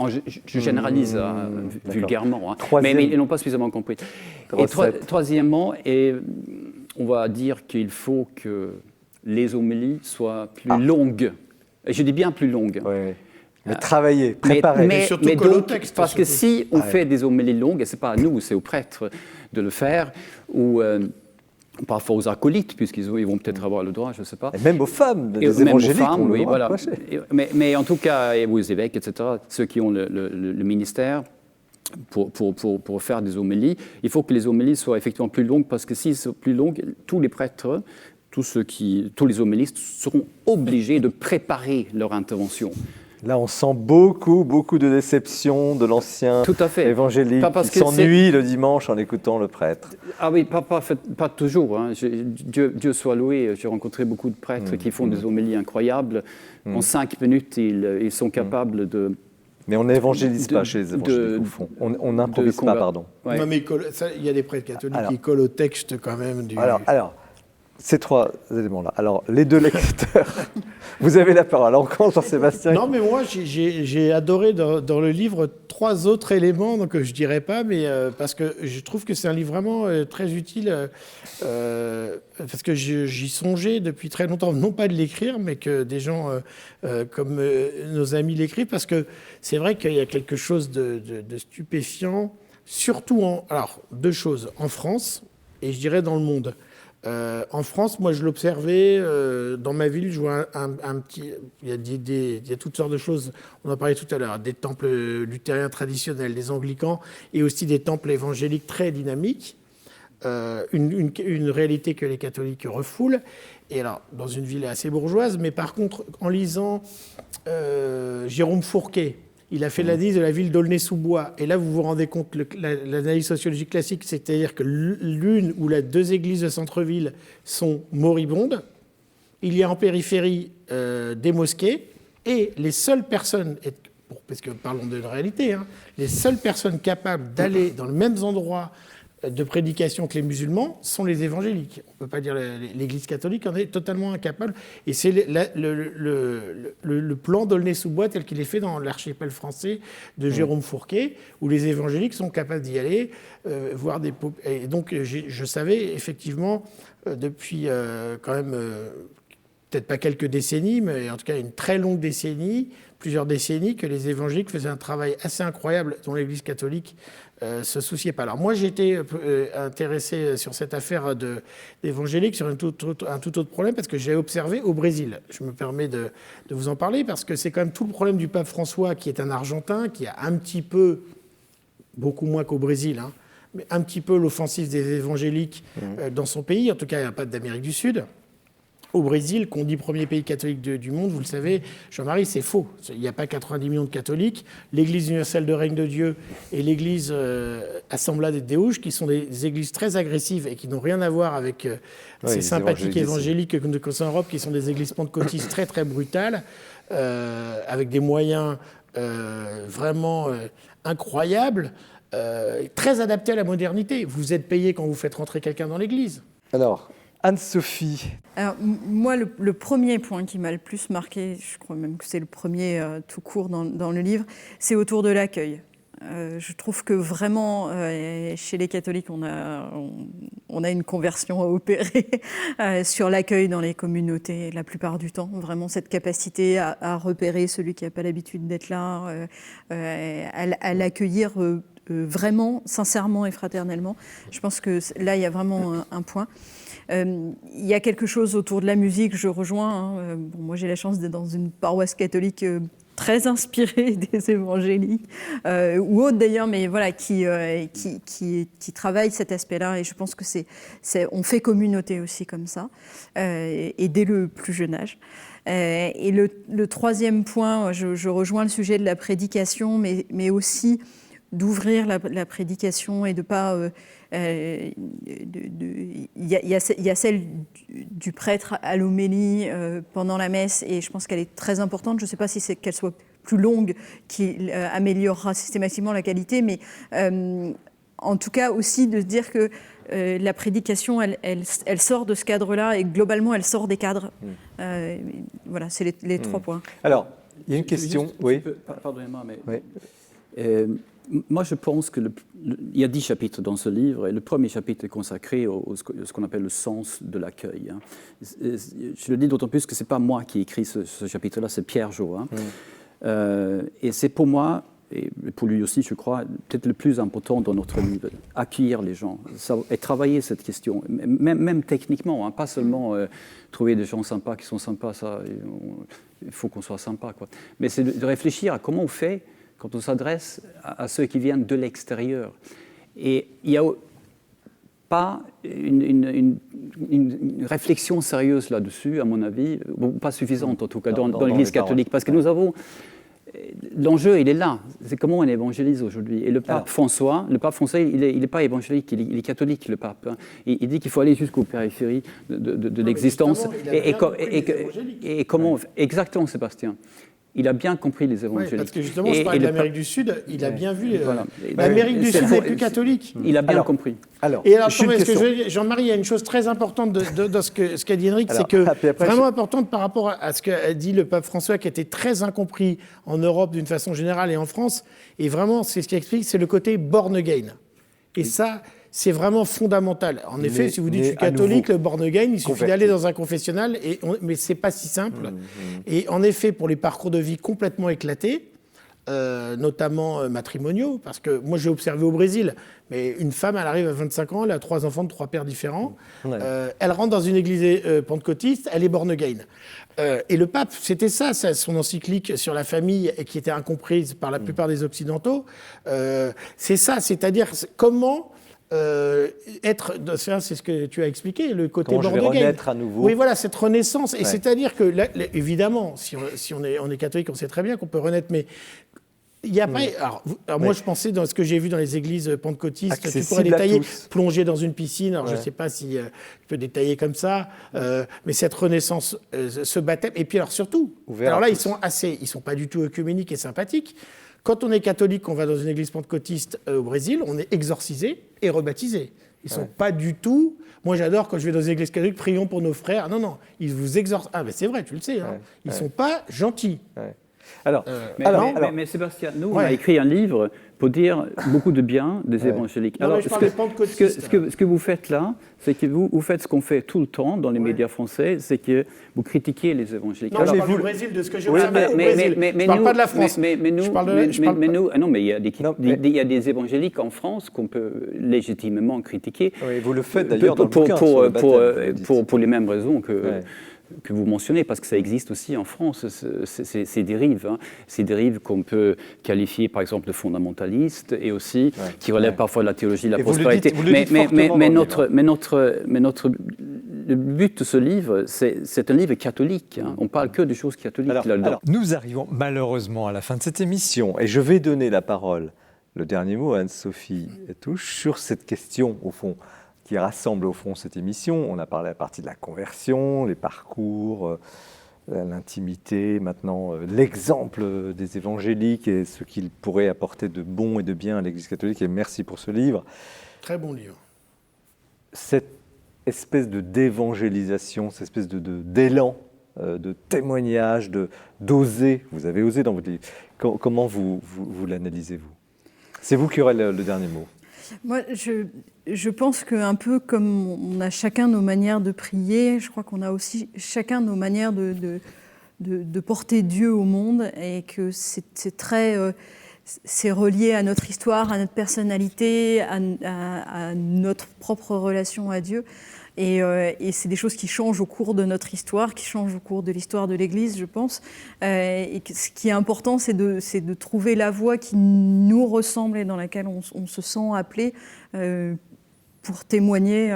Je généralise vulgairement. Mais ils n'ont pas suffisamment compris. Et troisièmement, on va dire qu'il faut que les homélies soient plus longues. Et je dis bien plus longues. Oui. Mais travailler, préparer. Mais surtout colotexte. Parce que si on fait des homélies longues, et ce n'est pas à nous, c'est aux prêtres de le faire, ou parfois aux acolytes, puisqu'ils vont peut-être avoir le droit, je ne sais pas. Et même aux femmes, des évangéliques. Même aux femmes, oui, voilà. Mais en tout cas, et aux évêques, etc., ceux qui ont le ministère, pour faire des homélies, il faut que les homélies soient effectivement plus longues, parce que s'ils sont plus longues, tous les prêtres, tous les homélistes seront obligés de préparer leur intervention. Là, on sent beaucoup de déception de l'ancien évangélique qui s'ennuie le dimanche en écoutant le prêtre. Ah oui, pas toujours. Hein. Dieu soit loué, j'ai rencontré beaucoup de prêtres qui font des homélies incroyables. En 5 minutes, ils sont capables de... Mais on n'évangélise pas chez les évangéliques, au fond. On n'improvise pas, pardon. Ouais. Non, mais il y a des prêtres catholiques qui collent au texte quand même. Alors, ces 3 éléments-là. Alors, les 2 lecteurs, vous avez la parole. Encore Jean-Sébastien. Non, mais moi, j'ai adoré dans le livre 3 autres éléments, donc je ne dirais pas, mais parce que je trouve que c'est un livre vraiment très utile, parce que j'y songeais depuis très longtemps, non pas de l'écrire, mais que des gens comme nos amis l'écrivent, parce que c'est vrai qu'il y a quelque chose de stupéfiant, surtout alors 2 choses, en France, et je dirais dans le monde. En France, moi, je l'observais dans ma ville. Je vois un petit. Il y a toutes sortes de choses. On en parlait tout à l'heure. Des temples luthériens traditionnels, des anglicans, et aussi des temples évangéliques très dynamiques. Une réalité que les catholiques refoulent. Et alors, dans une ville assez bourgeoise, mais par contre, en lisant Jérôme Fourquet. Il a fait l'analyse de la ville d'Aulnay-sous-Bois. Et là, vous vous rendez compte, l'analyse sociologique classique, c'est-à-dire que l'une ou les 2 églises de centre-ville sont moribondes. Il y a en périphérie des mosquées. Et les seules personnes, parce que parlons de réalité, les seules personnes capables d'aller dans les mêmes endroits de prédication que les musulmans sont les évangéliques. On ne peut pas dire l'Église catholique en est totalement incapable. Et c'est le plan d'Aulnay-sous-Bois tel qu'il est fait dans l'archipel français de Jérôme Fourquet, où les évangéliques sont capables d'y aller, voir des... Et donc je savais effectivement depuis quand même peut-être pas quelques décennies, mais en tout cas une très longue décennie, plusieurs décennies, que les évangéliques faisaient un travail assez incroyable dont l'Église catholique se souciait pas. Alors moi, j'ai été intéressé sur cette affaire d'évangélique sur un tout autre problème, parce que j'ai observé au Brésil. Je me permets de vous en parler, parce que c'est quand même tout le problème du pape François, qui est un Argentin, qui a un petit peu, beaucoup moins qu'au Brésil, hein, mais un petit peu l'offensive des évangéliques dans son pays, en tout cas pas d'Amérique du Sud. Au Brésil, qu'on dit premier pays catholique du monde, vous le savez, Jean-Marie, c'est faux. Il n'y a pas 90 millions de catholiques. L'Église universelle de règne de Dieu et l'Église Assemblée de Deus, qui sont des églises très agressives et qui n'ont rien à voir avec ces sympathiques évangéliques que nous connaissons en Europe, qui sont des églises pentecôtistes très très brutales, avec des moyens vraiment incroyables, très adaptés à la modernité. Vous êtes payé quand vous faites rentrer quelqu'un dans l'Église. Alors, Anne-Sophie. Alors, moi, le premier point qui m'a le plus marqué, je crois même que c'est le premier tout court dans le livre, c'est autour de l'accueil. Je trouve que vraiment, chez les catholiques, on a une conversion à opérer sur l'accueil dans les communautés la plupart du temps. Vraiment cette capacité à repérer celui qui n'a pas l'habitude d'être là, à l'accueillir vraiment, sincèrement et fraternellement. Je pense que là, il y a vraiment un point. Il y a quelque chose autour de la musique, je rejoins. Bon, moi, j'ai la chance d'être dans une paroisse catholique très inspirée des évangéliques, ou autres d'ailleurs, mais voilà, qui travaille cet aspect-là. Et je pense que on fait communauté aussi comme ça, et dès le plus jeune âge. Et le troisième point, je rejoins le sujet de la prédication, mais aussi d'ouvrir la prédication et de pas... Il y a celle du prêtre à l'homélie pendant la messe, et je pense qu'elle est très importante. Je ne sais pas si c'est qu'elle soit plus longue qui améliorera systématiquement la qualité, mais en tout cas aussi de se dire que la prédication, elle sort de ce cadre-là, et globalement, elle sort des cadres. Voilà, c'est les 3 points. Alors, il y a une question. Oui. Pardonnez-moi, mais... Oui. Moi, je pense qu'il y a 10 chapitres dans ce livre, et le premier chapitre est consacré à ce qu'on appelle le sens de l'accueil. Hein. Je le dis d'autant plus que ce n'est pas moi qui ai écrit ce chapitre-là, c'est Pierre Jo. Hein. Et c'est pour moi, et pour lui aussi, je crois, peut-être le plus important dans notre livre, accueillir les gens et travailler cette question, même techniquement, hein, pas seulement trouver des gens sympas qui sont sympas, ça, il faut qu'on soit sympa, quoi. Mais c'est de réfléchir à comment on fait quand on s'adresse à ceux qui viennent de l'extérieur. Et il n'y a pas une réflexion sérieuse là-dessus, à mon avis, pas suffisante en tout cas, dans l'Église catholique, parce que nous avons... L'enjeu, il est là. C'est comment on évangélise aujourd'hui. Et le pape François, il n'est pas évangélique, il est catholique, le pape. Hein. Il dit qu'il faut aller jusqu'aux périphéries de l'existence. Et comment... Exactement, Sébastien. Il a bien compris les évangéliques. Oui, parce que justement, je parlais de l'Amérique du Sud, il a bien vu... Voilà. L'Amérique du Sud n'est plus catholique. Il a bien compris. Et alors, Jean-Marie, il y a une chose très importante dans ce qu'a dit Henrik, c'est que vraiment importante par rapport à ce qu'a dit le pape François, qui était très incompris en Europe d'une façon générale et en France. Et vraiment, c'est ce qui explique, c'est le côté born again. Et ça... c'est vraiment fondamental. En effet, si vous dites je suis catholique, le born again, il suffit d'aller dans un confessionnal, mais ce n'est pas si simple. Et en effet, pour les parcours de vie complètement éclatés, notamment matrimoniaux, parce que moi j'ai observé au Brésil, mais une femme, elle arrive à 25 ans, elle a 3 enfants de 3 pères différents, elle rentre dans une église pentecôtiste, elle est born again. Et le pape, c'était ça, son encyclique sur la famille, qui était incomprise par la plupart des Occidentaux, c'est ça, c'est-à-dire comment... c'est ce que tu as expliqué, le côté born again. Renaître à nouveau. Oui, voilà, cette renaissance. Et c'est-à-dire que, là, évidemment, si on est catholique, on sait très bien qu'on peut renaître, mais il n'y a pas... Alors moi, je pensais, dans ce que j'ai vu dans les églises pentecôtistes, tu pourrais détailler, plonger dans une piscine, alors je ne sais pas si tu peux détailler comme ça, mais cette renaissance, ce baptême, et puis alors surtout, alors là, ils sont pas du tout œcuméniques et sympathiques. Quand on est catholique, on va dans une église pentecôtiste au Brésil, on est exorcisé et rebaptisé. Ils ne sont pas du tout... Moi, j'adore quand je vais dans une église catholique, prions pour nos frères. Non, ils vous exorcisent. Ah, mais c'est vrai, tu le sais. Hein. Ils ne sont pas gentils. Alors, mais Sébastien, nous, on a écrit un livre pour dire beaucoup de bien des évangéliques. Non, alors, je parle des pentecôtistes. ce que vous faites là, c'est que vous faites ce qu'on fait tout le temps dans les médias français, c'est que vous critiquez les évangéliques. Non, alors, je parle du Brésil, de ce que j'ai observé au Brésil. Je parle pas de la France. Mais il y a des évangéliques en France qu'on peut légitimement critiquer. Oui, vous le faites d'ailleurs dans le bouquin sur le baptême, pour les mêmes raisons que vous mentionnez, parce que ça existe aussi en France, ces dérives. Ces dérives qu'on peut qualifier par exemple de fondamentalistes et aussi qui relèvent parfois de la théologie de la prospérité. Le but de ce livre, c'est un livre catholique. On parle que des choses catholiques là-dedans. Alors, nous arrivons malheureusement à la fin de cette émission et je vais donner la parole, le dernier mot à Anne-Sophie Touche sur cette question, au fond, qui rassemble au fond cette émission. On a parlé à partir de la conversion, les parcours, l'intimité, maintenant l'exemple des évangéliques et ce qu'ils pourraient apporter de bon et de bien à l'Église catholique. Et merci pour ce livre. Très bon livre. Cette espèce d'évangélisation, cette espèce d'élan, de témoignage, d'oser, vous avez osé dans votre livre. Comment vous l'analysez-vous? C'est vous qui aurez le dernier mot. Moi, je pense qu'un peu comme on a chacun nos manières de prier, je crois qu'on a aussi chacun nos manières de porter Dieu au monde et que c'est relié à notre histoire, à notre personnalité, à notre propre relation à Dieu. Et c'est des choses qui changent au cours de notre histoire, qui changent au cours de l'histoire de l'Église, je pense. Et ce qui est important, c'est de trouver la voie qui nous ressemble et dans laquelle on se sent appelé pour témoigner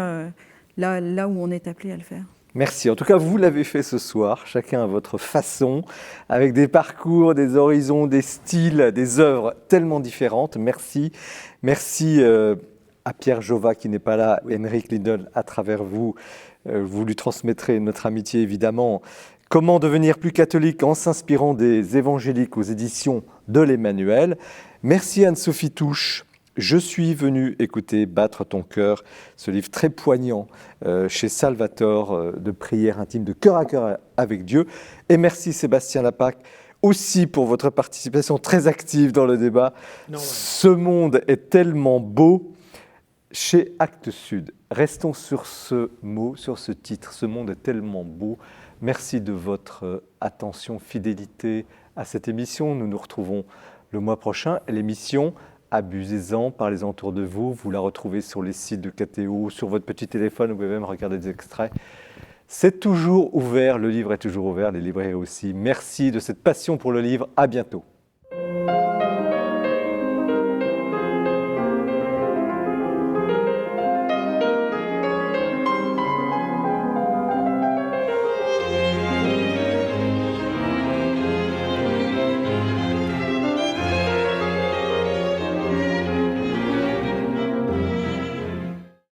là où on est appelé à le faire. Merci. En tout cas, vous l'avez fait ce soir, chacun à votre façon, avec des parcours, des horizons, des styles, des œuvres tellement différentes. Merci. Merci à Pierre Jova qui n'est pas là, Henrik Lindell, à travers vous. Vous lui transmettrez notre amitié, évidemment. Comment devenir plus catholique en s'inspirant des évangéliques aux éditions de l'Emmanuel. Merci Anne-Sophie Touche. Je suis venu écouter Battre ton cœur, ce livre très poignant chez Salvator, de prière intime, de cœur à cœur avec Dieu. Et merci Sébastien Lapaque aussi pour votre participation très active dans le débat. Ce monde est tellement beau. Chez Actes Sud, restons sur ce mot, sur ce titre. Ce monde est tellement beau. Merci de votre attention, fidélité à cette émission. Nous nous retrouvons le mois prochain. L'émission, abusez-en, parlez-en autour de vous. Vous la retrouvez sur les sites de KTO, sur votre petit téléphone. Vous pouvez même regarder des extraits. C'est toujours ouvert, le livre est toujours ouvert, les librairies aussi. Merci de cette passion pour le livre. À bientôt.